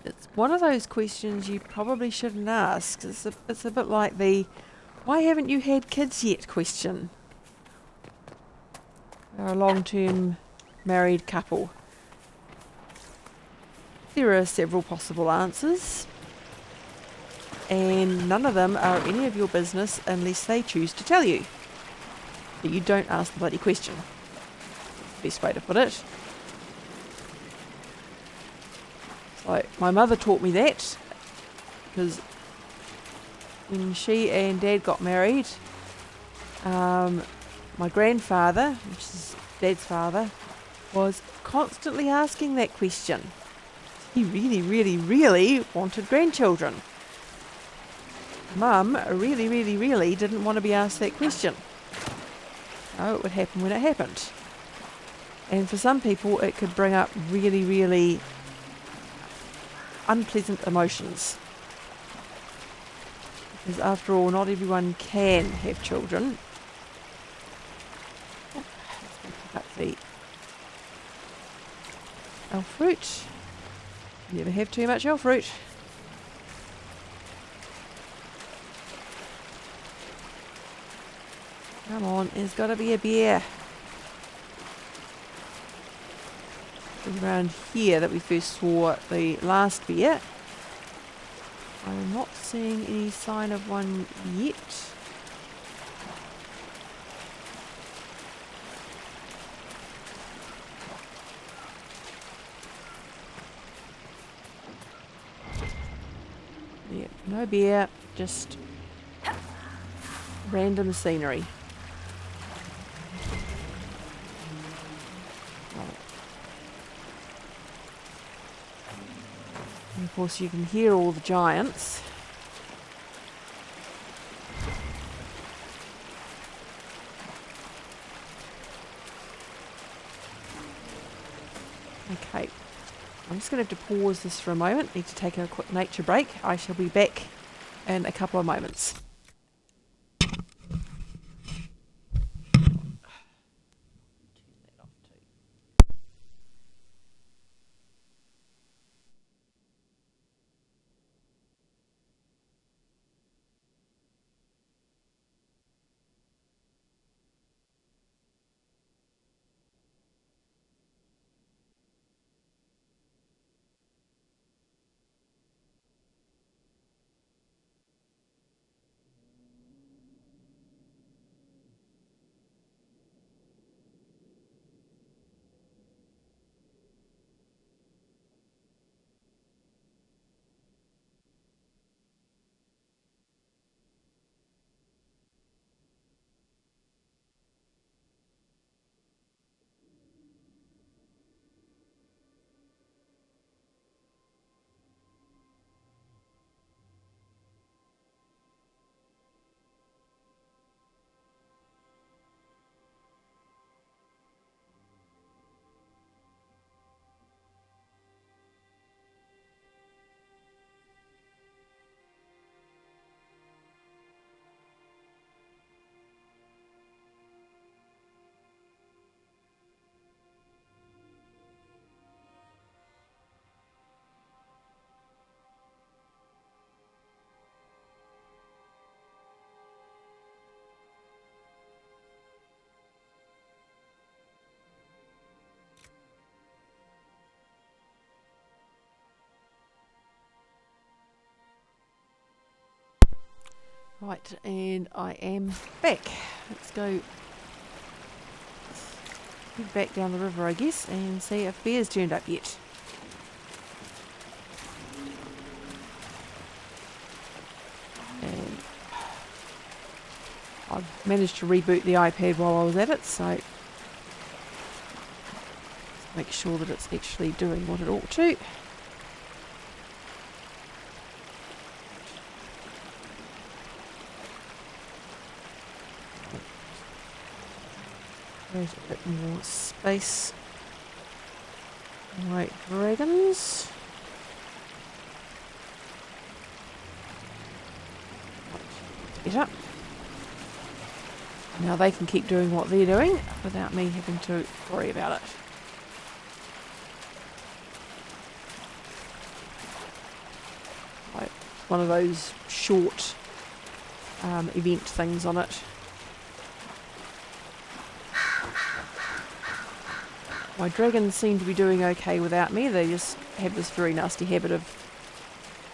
[SPEAKER 1] It's one of those questions you probably shouldn't ask. It's a bit like the "why haven't you had kids yet" question. They're a long-term married couple. There are several possible answers, and none of them are any of your business unless they choose to tell you. But you don't ask the bloody question. That's the best way to put it. So my mother taught me that, because when she and Dad got married, my grandfather, which is Dad's father, was constantly asking that question. He really, really, really wanted grandchildren. Mum really, really, really didn't want to be asked that question. So it would happen when it happened. And for some people it could bring up really, really unpleasant emotions. Because after all, not everyone can have children. Oh, let's go pick up the elf fruit. Never have too much elf fruit. Come on, there's got to be a beer. It was around here that we first saw the last beer. I'm not seeing any sign of one yet. Yeah, no beer, just random scenery. And of course you can hear all the giants. Okay, I'm just going to have to pause this for a moment. Need to take a quick nature break. I shall be back in a couple of moments. Right, and I am back. Let's go head back down the river, I guess, and see if bear's turned up yet. And I've managed to reboot the iPad while I was at it, so make sure that it's actually doing what it ought to. There's a bit more space. White dragons. Better. Now they can keep doing what they're doing without me having to worry about it. Right, it's one of those short event things on it. My dragons seem to be doing okay without me. They just have this very nasty habit of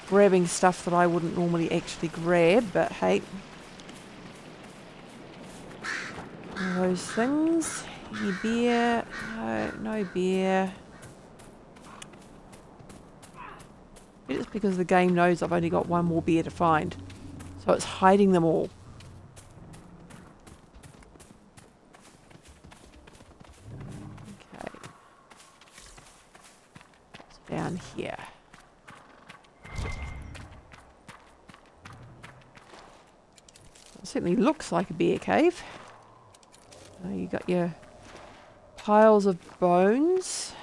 [SPEAKER 1] grabbing stuff that I wouldn't normally actually grab, but hey. One of those things. Any bear? No, no bear. It's because the game knows I've only got one more bear to find. So it's hiding them all. Down here. It certainly looks like a bear cave. You got your piles of bones.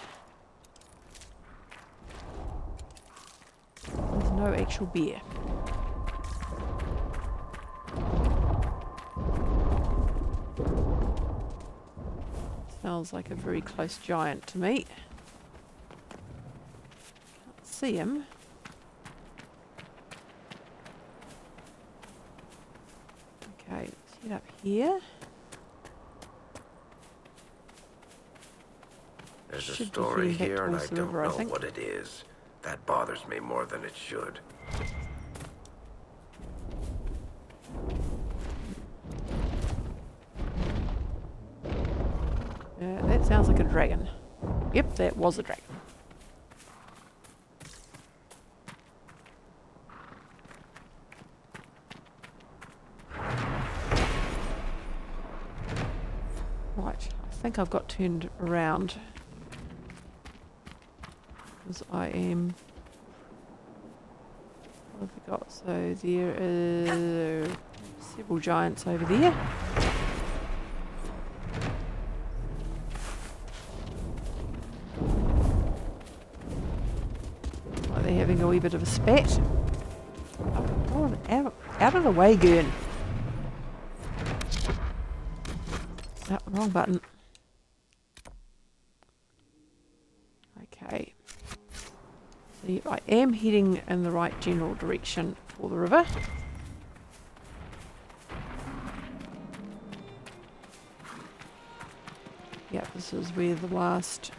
[SPEAKER 1] There's no actual bear. Smells like a very close giant to me. See him. Okay, let's head up here.
[SPEAKER 5] There's a
[SPEAKER 1] Should be
[SPEAKER 5] story
[SPEAKER 1] heading back
[SPEAKER 5] here and I
[SPEAKER 1] towards the
[SPEAKER 5] don't
[SPEAKER 1] river, I
[SPEAKER 5] know
[SPEAKER 1] think.
[SPEAKER 5] what it is. That bothers me more than it should.
[SPEAKER 1] That sounds like a dragon. Yep, that was a dragon. Right, I think I've got turned around. Because I am... What have we got? So there is several giants over there. Like they're having a wee bit of a spat. Oh, out of the way, Gurn. Oh, wrong button. Okay. So I am heading in the right general direction for the river. Yep, this is where the last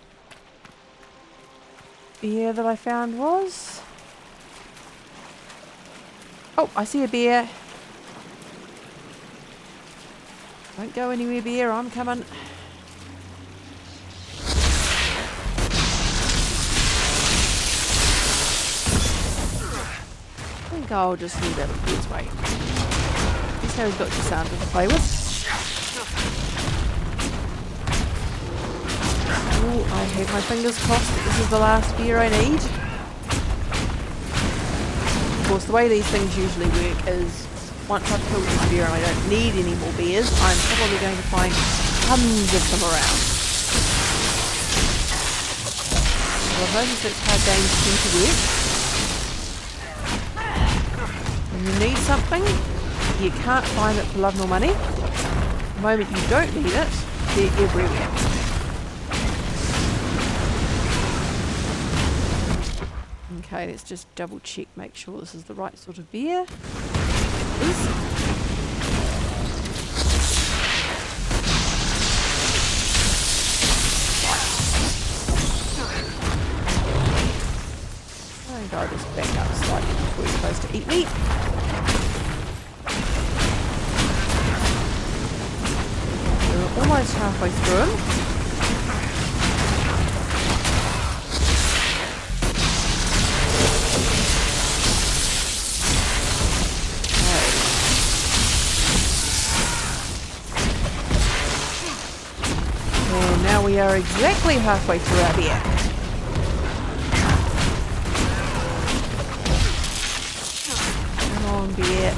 [SPEAKER 1] bear that I found was. Oh, I see a bear. Don't go anywhere, bear. I'm coming. I think I'll just leave that bear's way. This has got Cassandra to play with. Oh, I have my fingers crossed that this is the last bear I need. Of course, the way these things usually work is once I've killed this bear and I don't need any more bears, I'm probably going to find tons of them around. Well, I've noticed that's how games tend to work. When you need something, you can't find it for love nor money. The moment you don't need it, they're everywhere. Okay, let's just double check, make sure this is the right sort of beer. It is. And I'll just back up slightly before you're supposed to eat me. almost halfway through him. And now we are exactly halfway through our beer. Come on, beer.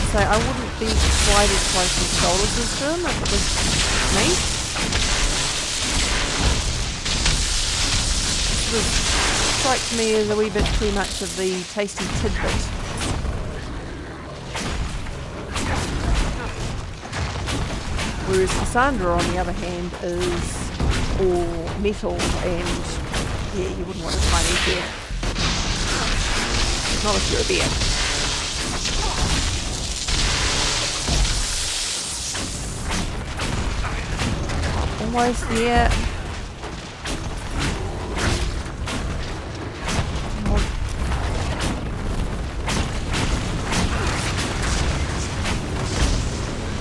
[SPEAKER 1] So I wouldn't be quite as close as Solus is to him if it was me. This strikes me as a wee bit too much of the tasty tidbit. Whereas Cassandra, on the other hand, is all metal and, yeah, you wouldn't want a tiny bear. Not if you're a bear. Almost there.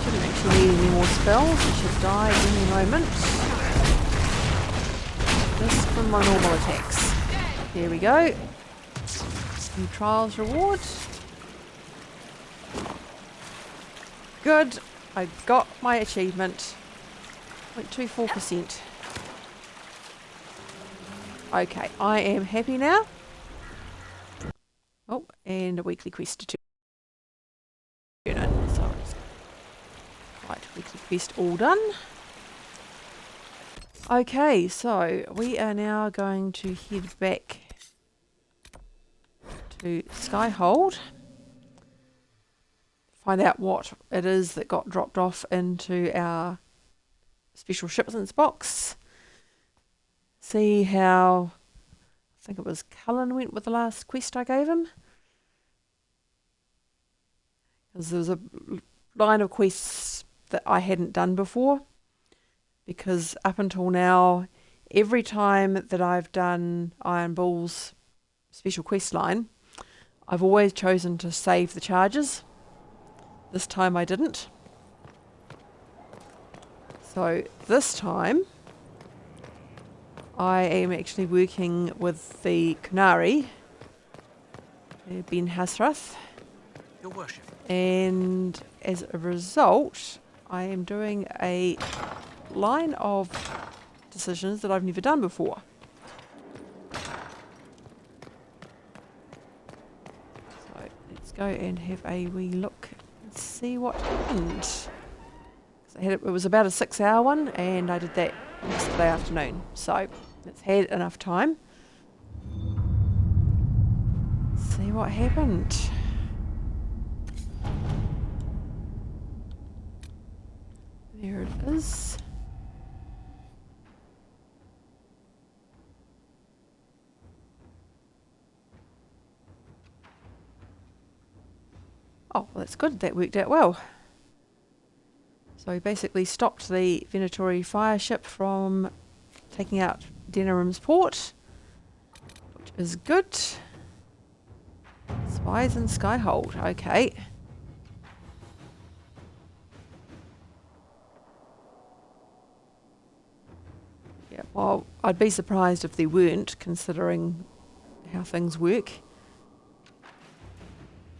[SPEAKER 1] Shouldn't actually need any more spells. It should die any moment. Just from my normal attacks. There we go. New trials reward. Good. I got my achievement. 0.24%. Okay, I am happy now. Oh, and a weekly quest to turn in. So right, weekly quest all done. Okay, so we are now going to head back to Skyhold. Find out what it is that got dropped off into our special shipments box. See how, I think it was Cullen went with the last quest I gave him. Because there was a line of quests that I hadn't done before. Because up until now, every time that I've done Iron Bull's special quest line, I've always chosen to save the charges. This time I didn't. So this time, I am actually working with the Qunari, Ben Hasrath,
[SPEAKER 4] Your worship.
[SPEAKER 1] and as a result, I am doing a line of decisions that I've never done before. So let's go and have a wee look and see what happened. It was about a 6-hour one, and I did that yesterday afternoon, so it's had enough time. See what happened. There it is. Oh, well, that's good. That worked out well. So we basically stopped the Venatori fire ship from taking out Denerim's port, which is good. Spies in Skyhold, okay. Yeah, well, I'd be surprised if there weren't, considering how things work.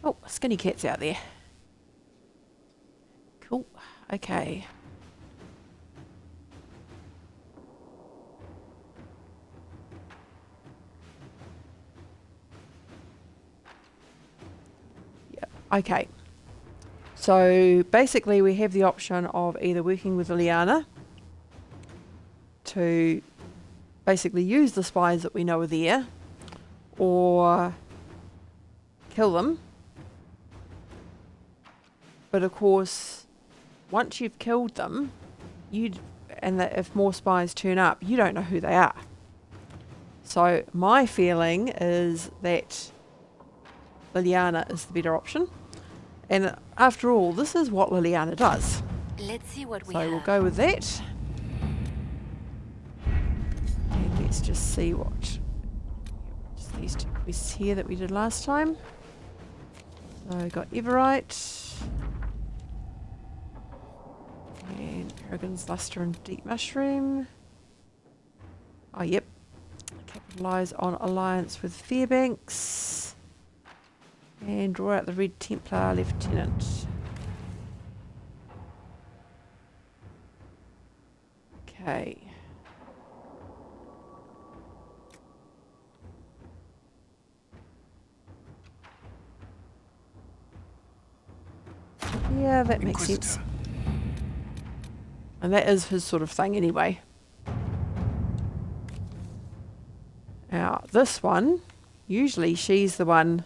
[SPEAKER 1] Oh, skinny cat's out there. Cool. Okay. Yeah. Okay. So basically we have the option of either working with Liliana to basically use the spies that we know are there, or kill them. But of course, once you've killed them, if more spies turn up, you don't know who they are. So my feeling is that Liliana is the better option. And after all, this is what Liliana does.
[SPEAKER 3] Let's see what we
[SPEAKER 1] So
[SPEAKER 3] have.
[SPEAKER 1] we'll go with that. And let's just see what just these two quests here that we did last time. So we got Everite. And Paragon's Luster and Deep Mushroom. Oh, yep. Capitalise on alliance with Fairbanks. And draw out the Red Templar Lieutenant. Okay. Yeah, that makes sense.
[SPEAKER 4] Inquisitor.
[SPEAKER 1] And that is his sort of thing anyway. Now, this one, usually she's the one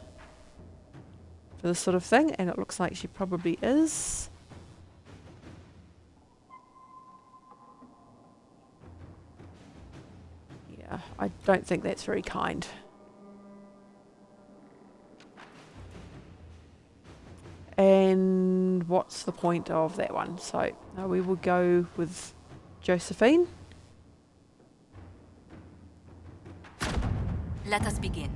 [SPEAKER 1] for this sort of thing, and it looks like she probably is. Yeah, I don't think that's very kind. And what's the point of that one? So we will go with Josephine.
[SPEAKER 3] Let us begin.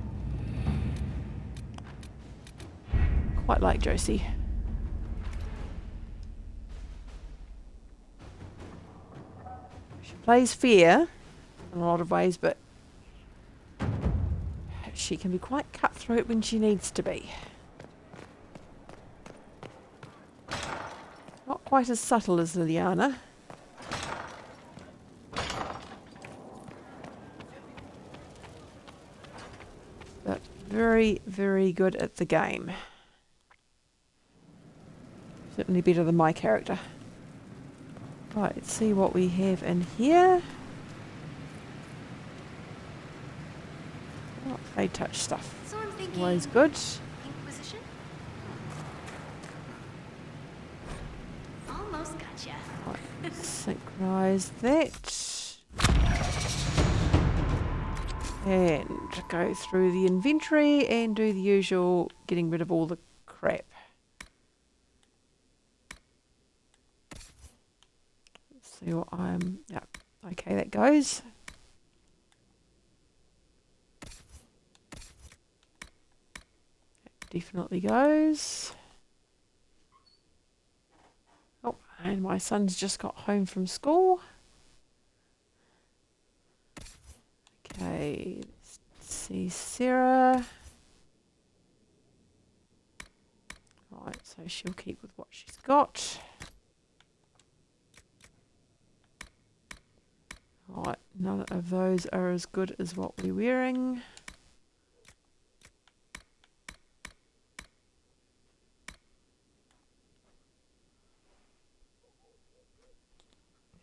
[SPEAKER 1] Quite like Josie. She plays fair in a lot of ways, but she can be quite cutthroat when she needs to be. Not quite as subtle as Liliana. But very, very good at the game. Certainly better than my character. Right, let's see what we have in here. Oh, they touch stuff.
[SPEAKER 6] So I'm thinking
[SPEAKER 1] Always good.
[SPEAKER 6] Inquisition? Almost gotcha.
[SPEAKER 1] Right, synchronize that. And go through the inventory and do the usual getting rid of all the crap. Let's see what I'm... Yeah, okay, that goes. That definitely goes. Oh, and my son's just got home from school. Okay, let's see Sarah. Right, so she'll keep with what she's got. Right, none of those are as good as what we're wearing.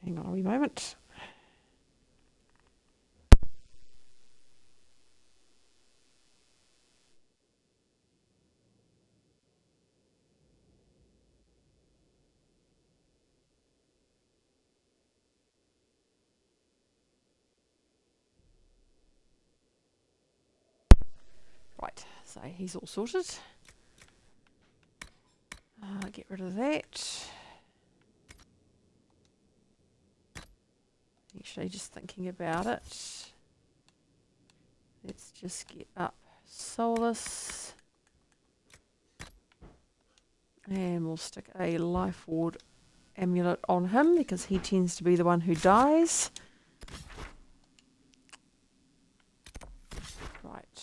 [SPEAKER 1] Hang on a wee moment. Right, so he's all sorted. Get rid of that. Actually, just thinking about it. Let's just get up Solus. And we'll stick a Life Ward amulet on him because he tends to be the one who dies. Right.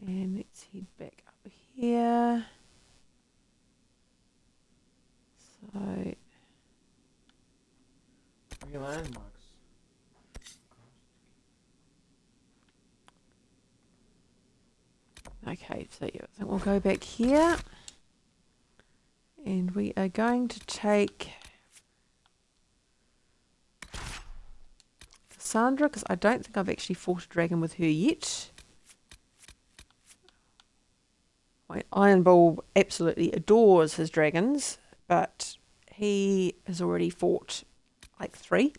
[SPEAKER 1] And let's head back up here. So,
[SPEAKER 7] Three landmarks.
[SPEAKER 1] okay, so yeah, I think we'll go back here. And we are going to take Cassandra, because I don't think I've actually fought a dragon with her yet. Iron Bull absolutely adores his dragons, but he has already fought like 3.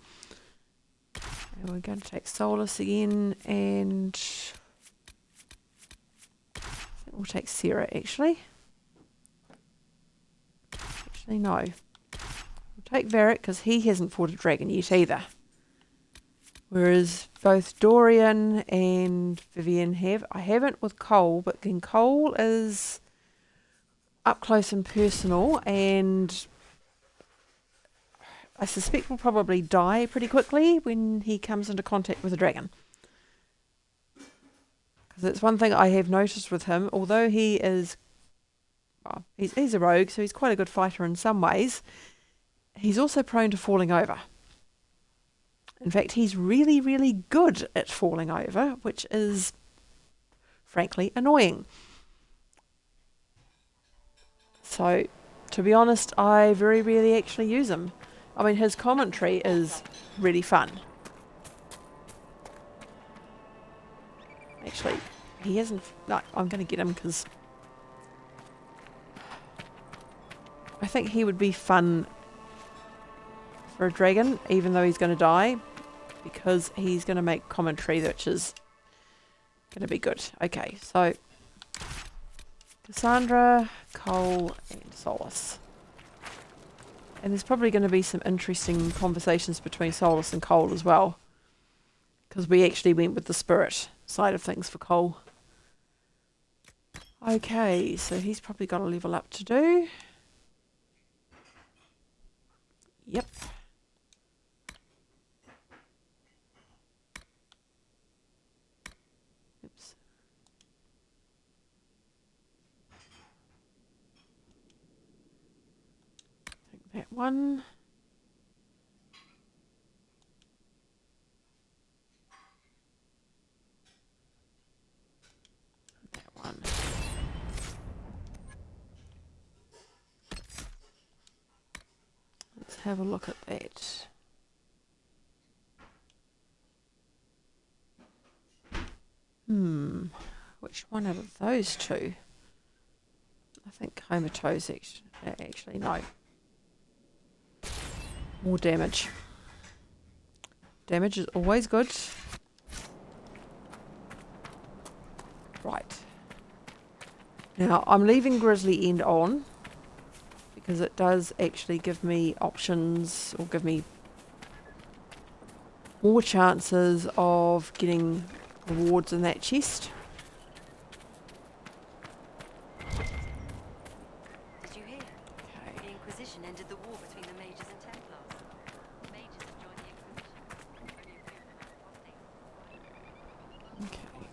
[SPEAKER 1] And we're going to take Solus again, and I think we'll take Sarah actually. Actually, no. We'll take Varric because he hasn't fought a dragon yet either. Whereas both Dorian and Vivian have. I haven't with Cole, but again, Cole is up close and personal, and I suspect will probably die pretty quickly when he comes into contact with a dragon. Because it's one thing I have noticed with him, although he is, well, he's a rogue, so he's quite a good fighter in some ways, he's also prone to falling over. In fact, he's really, really good at falling over, which is frankly annoying. So, to be honest, I very rarely actually use him. I mean, his commentary is really fun. Actually, he hasn't... No, I'm going to get him because I think he would be fun for a dragon, even though he's going to die, because he's going to make commentary, which is going to be good. Okay, so Cassandra, Cole, and Solus. And there's probably going to be some interesting conversations between Solus and Cole as well, because we actually went with the spirit side of things for Cole. Okay, so he's probably got a level up to do. Yep. Oops. Take that one. That one. Let's have a look at that. Which one out of those two? I think Comatose actually no. More damage. Damage is always good. Right. Now I'm leaving Grizzly End on, because it does actually give me options, or give me more chances of getting rewards in that chest.
[SPEAKER 3] Did you hear?
[SPEAKER 1] Okay.
[SPEAKER 3] The Inquisition ended the war between the Mages and Templars. The Mages have joined the Inquisition.
[SPEAKER 1] Okay.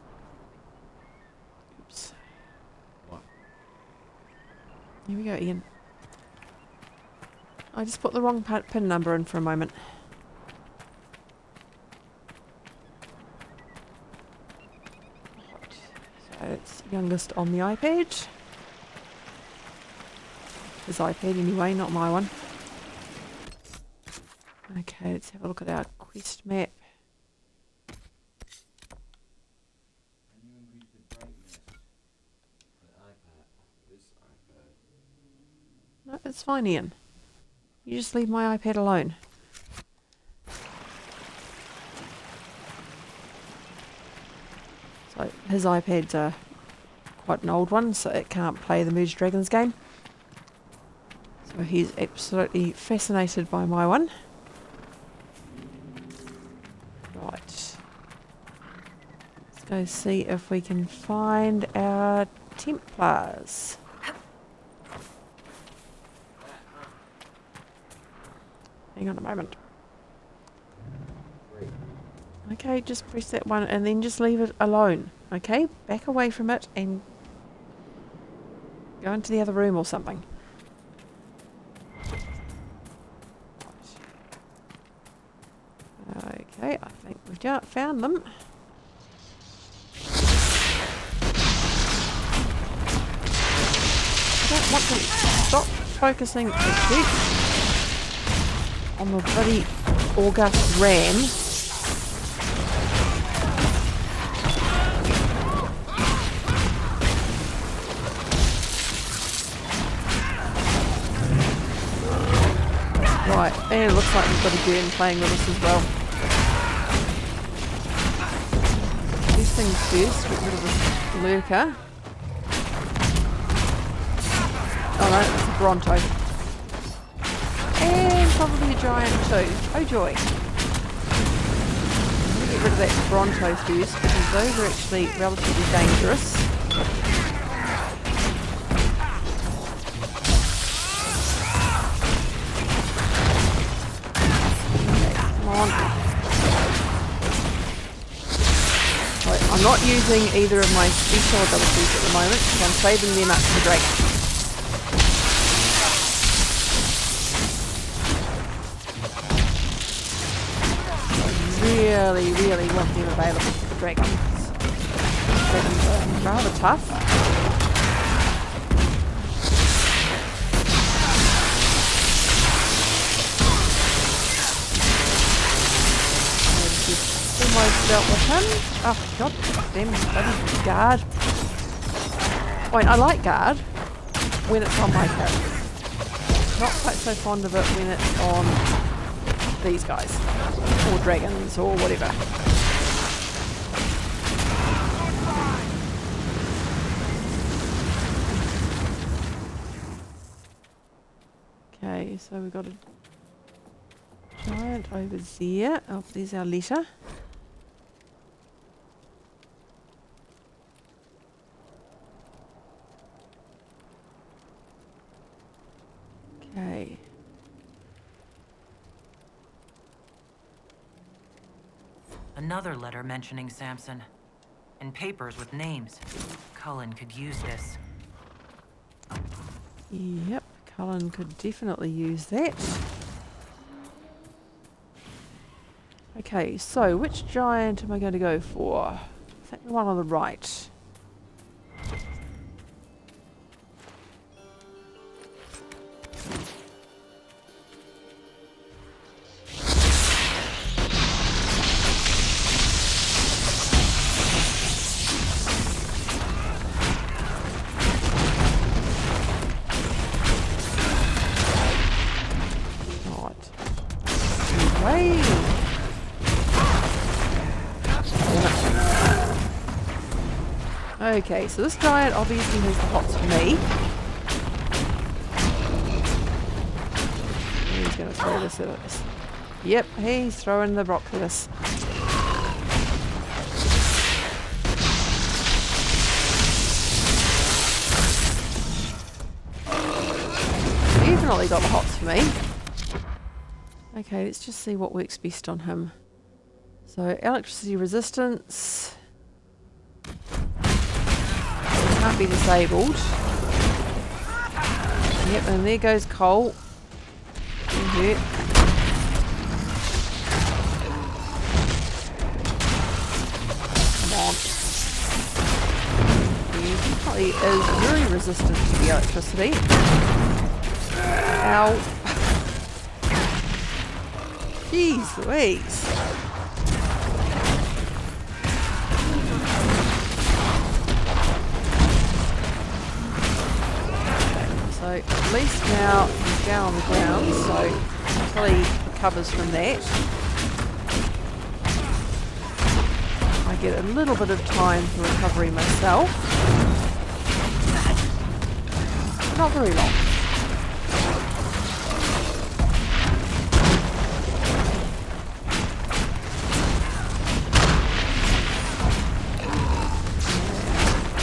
[SPEAKER 1] Oops.
[SPEAKER 5] What?
[SPEAKER 1] Here we go, Ian. I just put the wrong pin number in for a moment. So it's youngest on the iPad. His iPad anyway, not my one. Okay, let's have a look at our quest map. No, it's fine, Ian. You just leave my iPad alone. So his iPad's quite an old one, so it can't play the Merge Dragons game. So he's absolutely fascinated by my one. Right. Let's go see if we can find our Templars. Hang on a moment. Okay, just press that one and then just leave it alone. Okay, back away from it and go into the other room or something. Okay, I think we've found them. I don't want to stop focusing on the bloody August Ram. Right, and it looks like we've got a Gurn playing with us as well. These things first, get rid of this lurker. Oh no, it's a Bronto. And probably a giant too. Oh joy. get rid of that Bronto first because those are actually relatively dangerous. Okay, come on. Right, I'm not using either of my special abilities at the moment because I'm saving them up for the dragon. Really want them available for the dragons. Dragons are rather tough. Almost dealt with him. Oh god damn bloody guard. Wait, I like guard when it's on my character. Not quite so fond of it when it's on these guys. Or dragons or whatever. Okay, so we've got a giant over there. Oh, there's our letter. Okay.
[SPEAKER 6] Another letter mentioning Samson. And papers with names. Cullen could use this.
[SPEAKER 1] Yep, Cullen could definitely use that. Okay, so which giant am I going to go for? I think the one on the right. Okay, so this giant obviously has the hots for me. He's going to throw this at us. Yep, he's throwing the rock at us. Definitely got the hots for me. Okay, let's just see what works best on him. So, electricity resistance. Can't be disabled. Yep, and there goes Cole. Hurt. Come on. He probably is very resistant to the electricity. Ow. Jeez Louise. So at least now he's down on the ground, so until he recovers from that, I get a little bit of time for recovery myself. Not very long.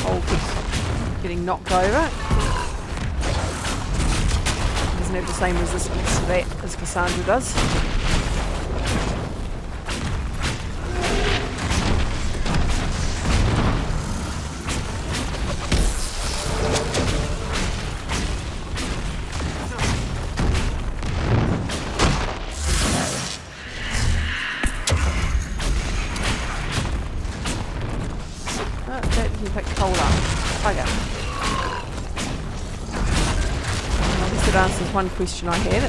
[SPEAKER 1] Hulk is getting knocked over. Have the same resistance to that as Cassandra does. Oh, that didn't pick Cole up. Bugger. It answers one question I had.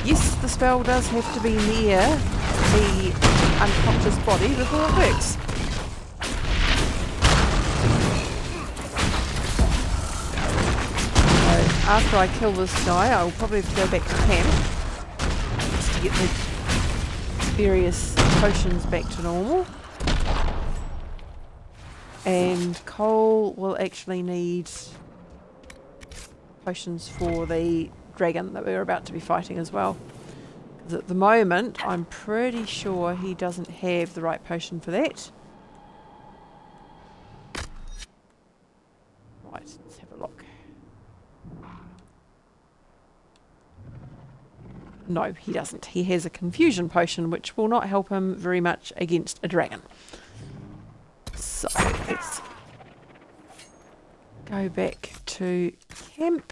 [SPEAKER 1] Yes, the spell does have to be near the unconscious body before it works. So after I kill this guy, I will probably have to go back to camp just to get the various potions back to normal. And Cole will actually need potions for the dragon that we're about to be fighting as well. 'Cause at the moment, I'm pretty sure he doesn't have the right potion for that. Right, let's have a look. No, he doesn't. He has a confusion potion, which will not help him very much against a dragon. So, let's go back to camp.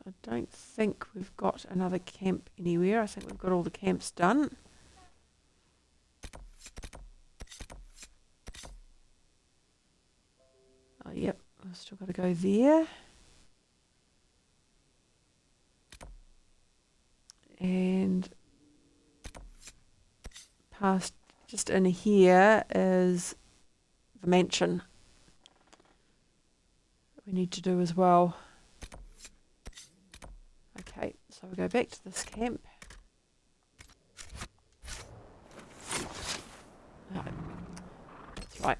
[SPEAKER 1] I don't think we've got another camp anywhere. I think we've got all the camps done. Oh, yep, I've still got to go there. And past, just in here is the mansion that we need to do as well. Okay, so we go back to this camp. No, that's right.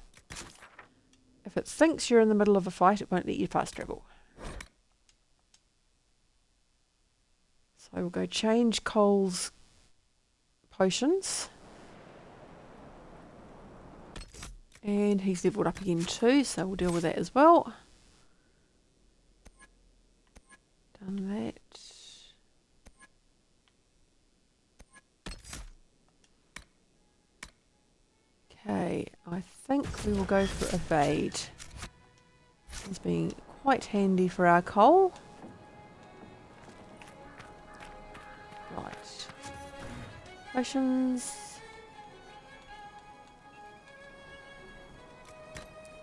[SPEAKER 1] If it thinks you're in the middle of a fight, it won't let you fast travel. So we'll go change Cole's potions. And he's leveled up again too, so we'll deal with that as well. Done that. Okay, I think we will go for evade. It's been quite handy for our Cole. Right. Potions.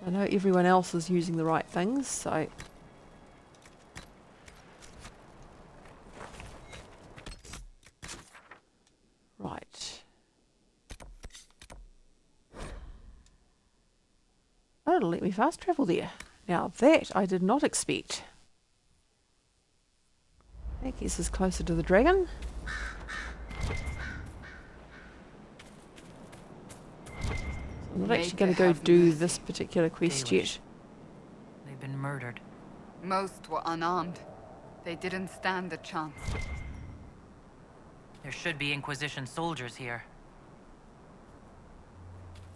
[SPEAKER 1] I know everyone else is using the right things, so... Right. Oh, it'll let me fast travel there. Now that I did not expect. That gets us closer to the dragon. I'm not actually going to go do this particular quest yet.
[SPEAKER 6] They've been murdered.
[SPEAKER 2] Most were unarmed. They didn't stand a chance.
[SPEAKER 6] There should be Inquisition soldiers here.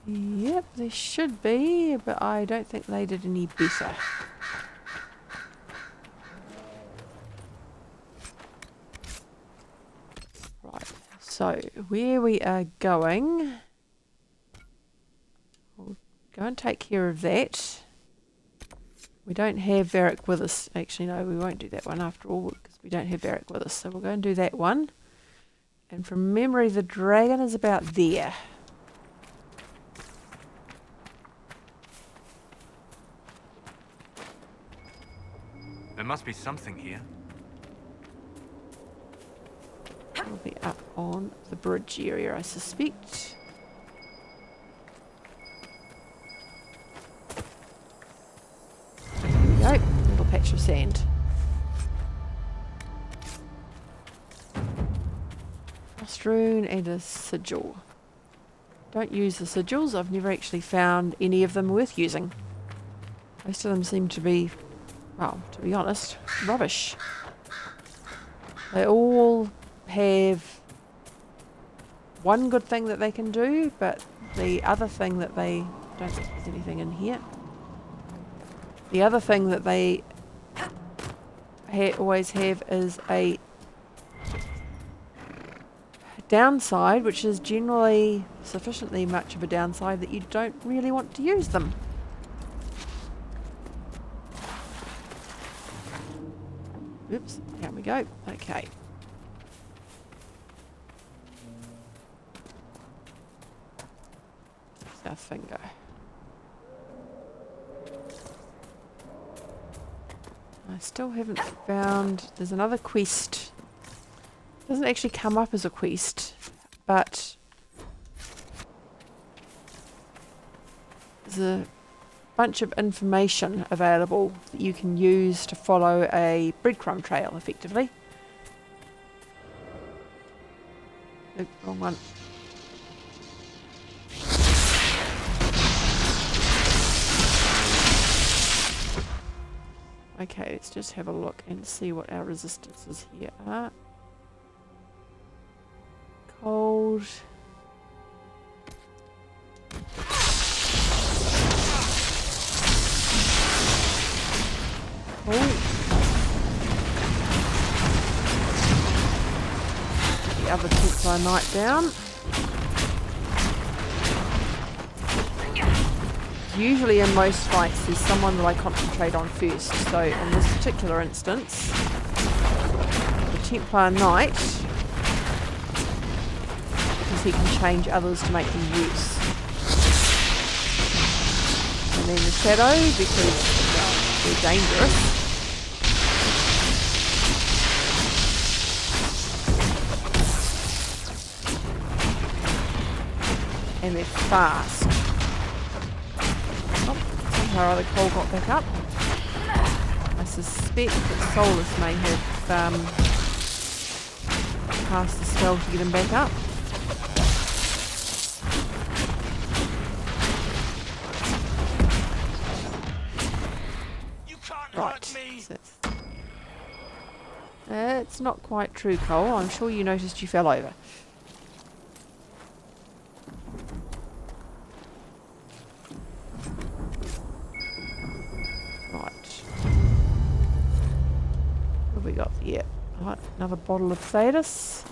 [SPEAKER 1] Yep, there should be, but I don't think they did any better. Right, so where we are going, we'll go and take care of that. We don't have Varric with us. Actually, no, we won't do that one after all because we don't have Varric with us. So we'll go and do that one. And from memory, the dragon is about there.
[SPEAKER 4] There must be something here.
[SPEAKER 1] It'll be up on the bridge area, I suspect. There we go. Little patch of sand. Frost rune and a sigil. Don't use the sigils. I've never actually found any of them worth using. Most of them seem to be, well, to be honest, rubbish. They all have one good thing that they can do, but the other thing that they... don't think there's anything in here. The other thing that they always have is a downside, which is generally sufficiently much of a downside that you don't really want to use them. Oops, here we go. Okay. There's our finger. I still haven't found... There's another quest. It doesn't actually come up as a quest, but there's a bunch of information available that you can use to follow a breadcrumb trail effectively. Nope, wrong one. Okay, let's just have a look and see what our resistances here are. Cold. The other Templar Knight down. Usually in most fights there's someone that I concentrate on first, so in this particular instance the Templar Knight, because he can change others to make them worse. And then the Shadow, because well, they're dangerous. And they're fast. Our other Cole got back up. I suspect that Solus may have cast the spell to get him back up.
[SPEAKER 4] You can't
[SPEAKER 1] Right.
[SPEAKER 4] hurt me.
[SPEAKER 1] So it's not quite true, Cole. I'm sure you noticed you fell over. We got yeah, right, another bottle of Thetis.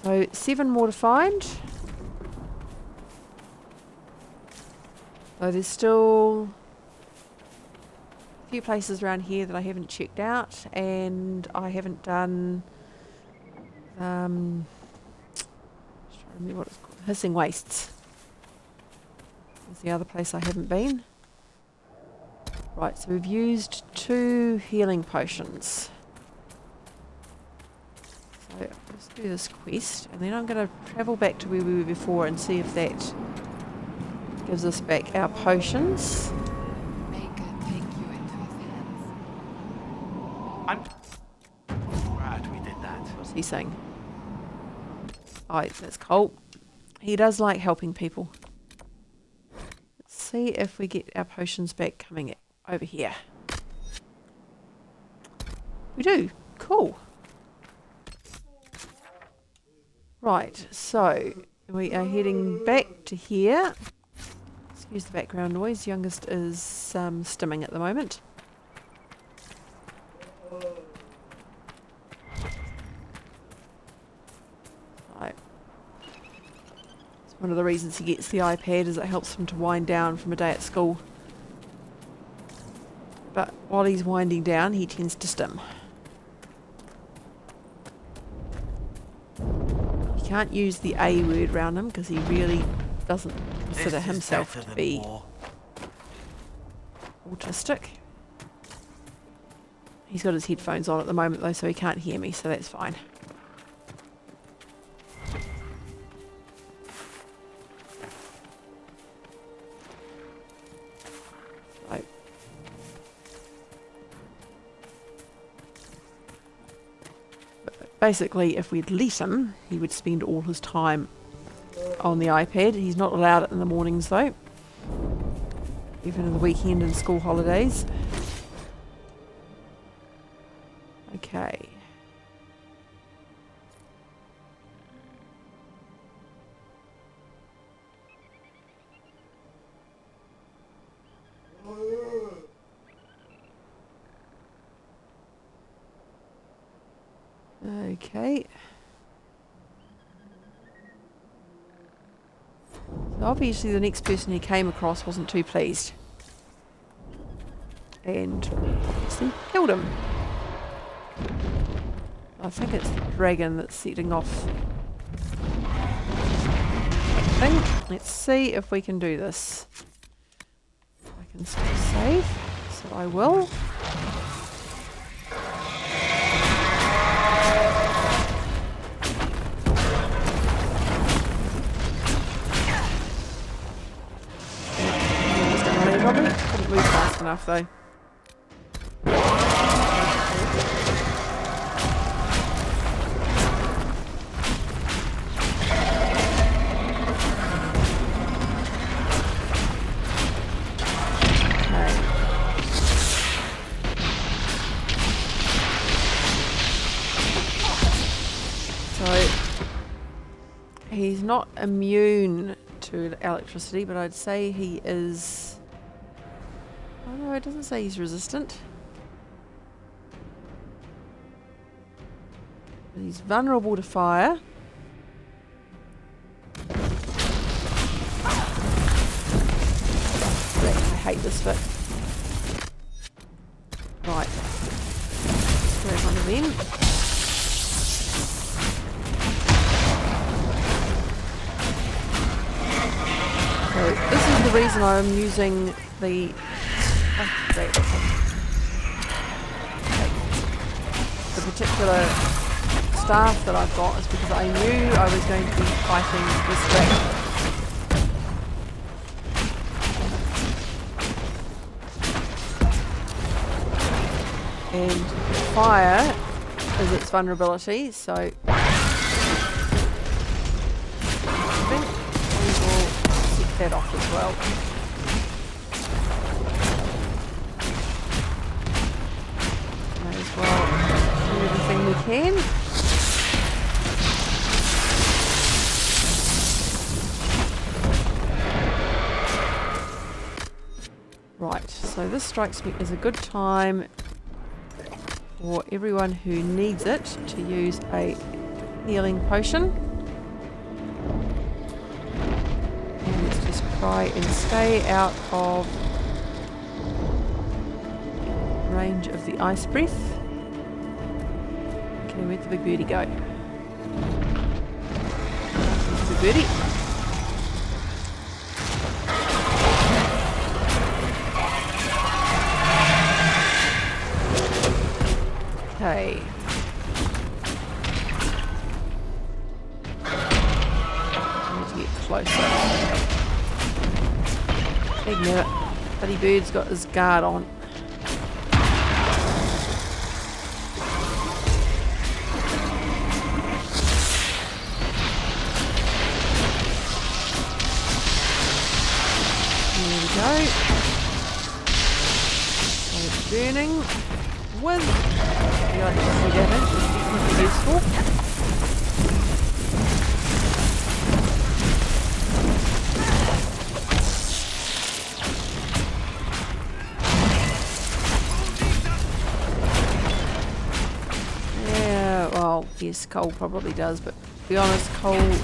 [SPEAKER 1] So 7 more to find. So there's still a few places around here that I haven't checked out, and I haven't done just trying to remember what it's called. Hissing Wastes is the other place I haven't been. Right, so we've used 2 healing potions. So let's do this quest, and then I'm going to travel back to where we were before and see if that gives us back our potions.
[SPEAKER 2] Maker take you into his hands.
[SPEAKER 4] I'm glad we did that.
[SPEAKER 1] What's he saying? Oh, that's Colt. He does like helping people. Let's see if we get our potions back coming over here. We do. Cool. Right, so we are heading back to here. Excuse the background noise. Youngest is stimming at the moment. Right. It's one of the reasons he gets the iPad, is it helps him to wind down from a day at school. But while he's winding down, he tends to stim. You can't use the A word around him because he really doesn't consider himself to be autistic. He's got his headphones on at the moment though, so he can't hear me, so that's fine. So, basically, if we'd let him, he would spend all his time on the iPad. He's not allowed it in the mornings though, even in the weekend and school holidays. Okay. Okay. So obviously the next person he came across wasn't too pleased. And obviously killed him. I think it's the dragon that's setting off thing. Let's see if we can do this. I can still save, so I will. Couldn't move fast enough though. not immune to electricity, but I'd say he is... Oh no, it doesn't say he's resistant. But he's vulnerable to fire. I hate this bit. Right. Let's grab one of them. So this is the reason I'm using the particular staff that I've got is because I knew I was going to be fighting this dragon. And fire is its vulnerability, so I think we will set that off as well. May as well do everything we can. Right, so this strikes me as a good time for everyone who needs it to use a healing potion. And let's just try and stay out of range of the ice breath. Okay, where'd the big birdie go? There's the big birdie. Okay. I need to get closer. Ignore it. Buddy Bird's got his guard on. There we go. So it's burning with the electricity damage is definitely useful. Yeah, well, yes, coal probably does, but to be honest, coal, as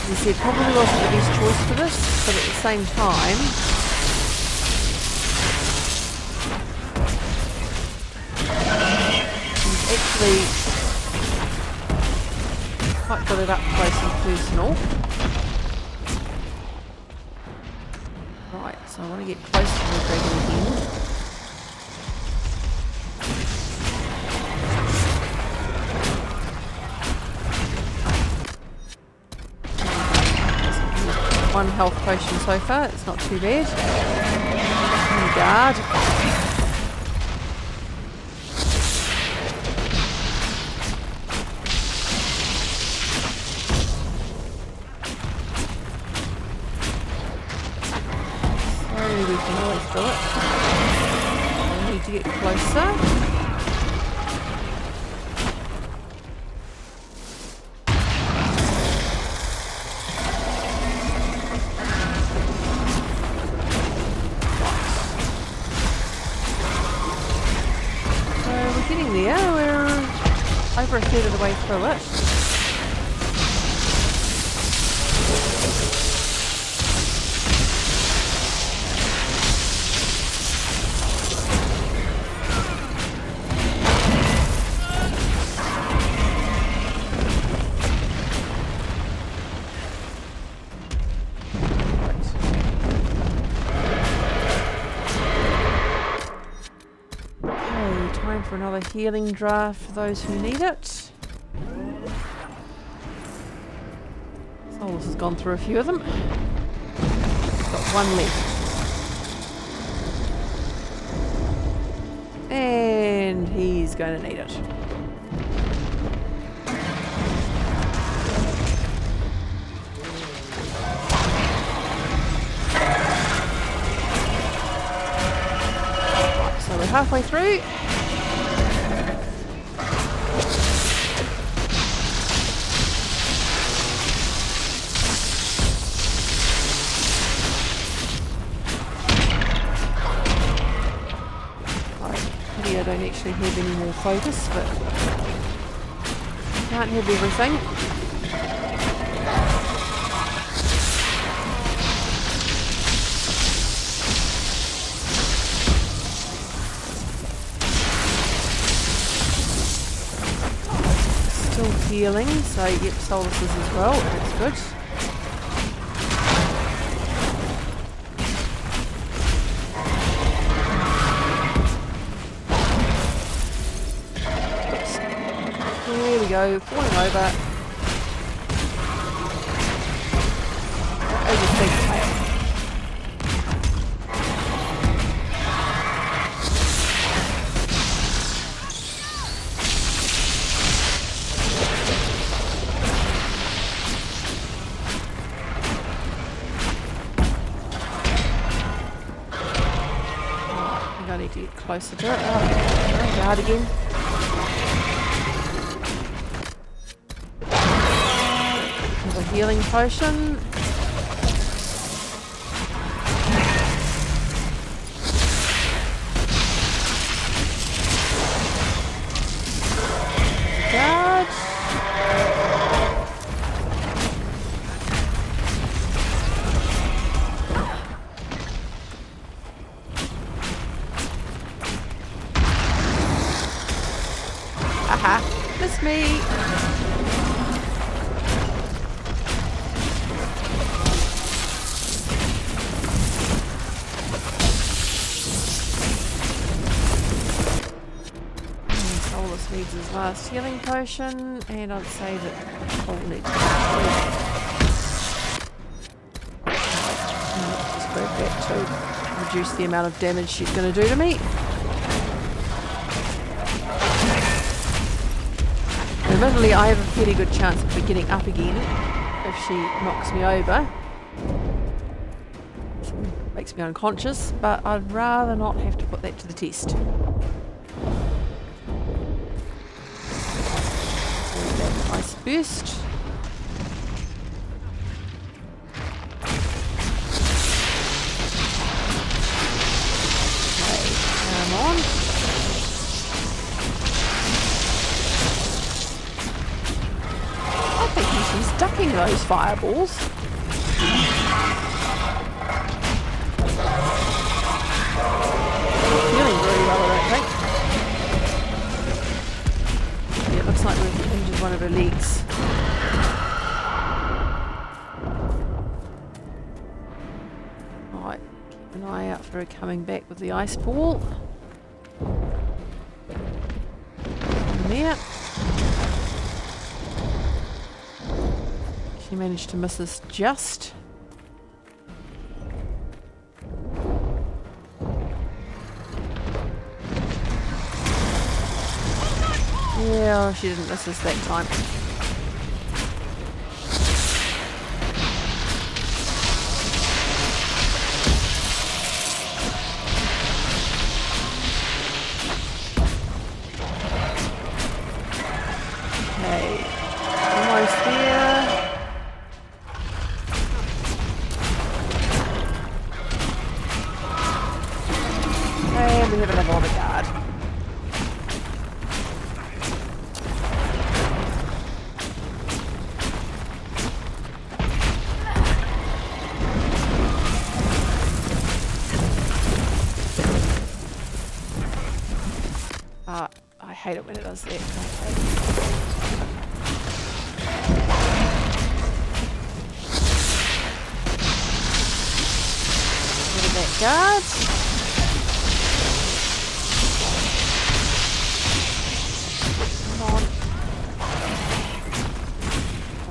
[SPEAKER 1] I said, probably wasn't the best choice for this, but at the same time, actually quite got it up close and personal. Right, so I want to get close to the dragon again. One health potion so far, it's not too bad. And guard. We can always do it. I need to get closer. So we're getting there. We're over a third of the way through it. For another healing draft for those who need it. Solus has gone through a few of them. He's got one left. And he's going to need it. Right, so we're halfway through. don't actually have any more focus, but can't have everything. Still healing, so yep, Solace's as well, that's good. There we go, falling over. That was a big fail. I think I need to get closer to it. Oh, guard again. A healing potion. Guard. Aha, miss me. Needs his last healing potion, and I'd say that Paul needs to just grab that to reduce the amount of damage she's going to do to me. Admittedly, I have a fairly good chance of her getting up again if she knocks me over. Makes me unconscious, but I'd rather not have to put that to the test. Ice burst. Okay, come on. I think she's ducking those fireballs. Feeling very well, I don't think. Looks like we've injured one of her legs. Right, keep an eye out for her coming back with the ice ball. There. She managed to miss us just. Yeah, she didn't miss us that time. Okay, almost there. And we have another on the guard. I hate it when it does that. Rid of that guard. Come on.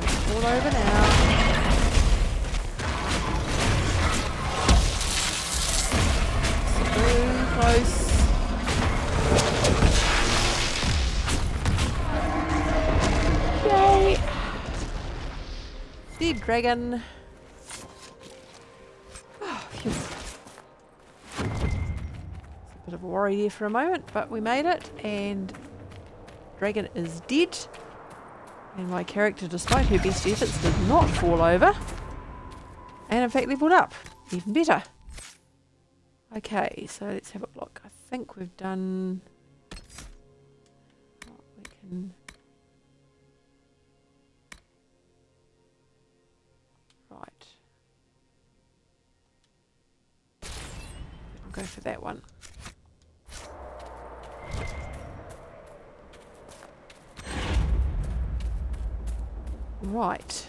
[SPEAKER 1] Don't fall over now. So close. Yay! Dead dragon. Oh, phew. It's a bit of a worry there for a moment, but we made it, and dragon is dead. And my character, despite her best efforts, did not fall over. And in fact leveled up. Even better. Okay, so let's have a look. I think we've done can... Right. I'll go for that one. Right.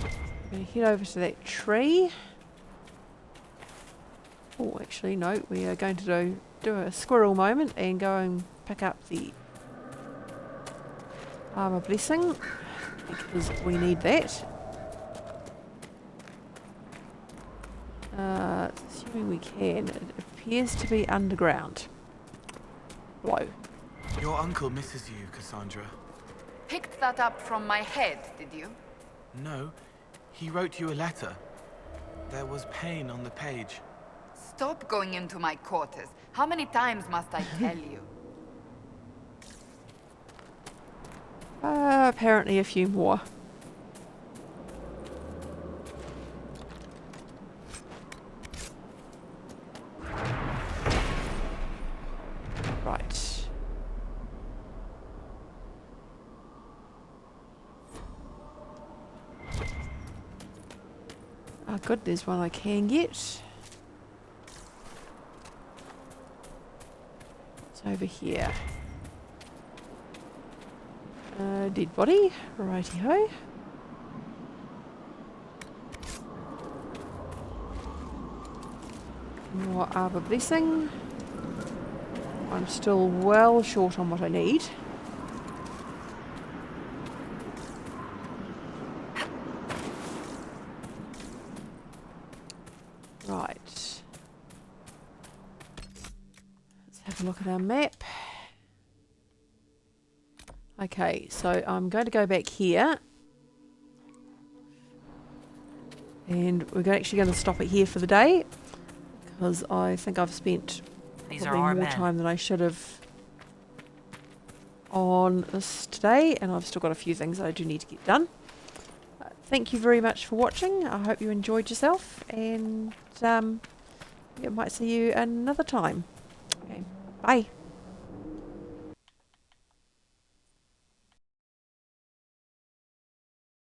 [SPEAKER 1] I'm going to head over to that tree. Oh, actually, no. We are going to do a squirrel moment and go and pick up the armor blessing because we need that. Assuming we can. It appears to be underground. Below.
[SPEAKER 4] Your uncle misses you, Cassandra.
[SPEAKER 2] Picked that up from my head, did you?
[SPEAKER 4] No, he wrote you a letter. There was pain on the page.
[SPEAKER 2] Stop going into my quarters. How many times must I tell you?
[SPEAKER 1] Apparently a few more. Right. Oh good, there's one I can get. It's over here. Dead body. Righty-ho. More Arbor Blessing. I'm still well short on what I need. Right. Let's have a look at our map. Okay, so I'm going to go back here. And we're actually going to stop it here for the day. Because I think I've spent
[SPEAKER 6] These are
[SPEAKER 1] probably
[SPEAKER 6] our
[SPEAKER 1] more
[SPEAKER 6] men.
[SPEAKER 1] time than I should have on this today. And I've still got a few things that I do need to get done. Thank you very much for watching. I hope you enjoyed yourself. And I might see you another time. Okay, bye.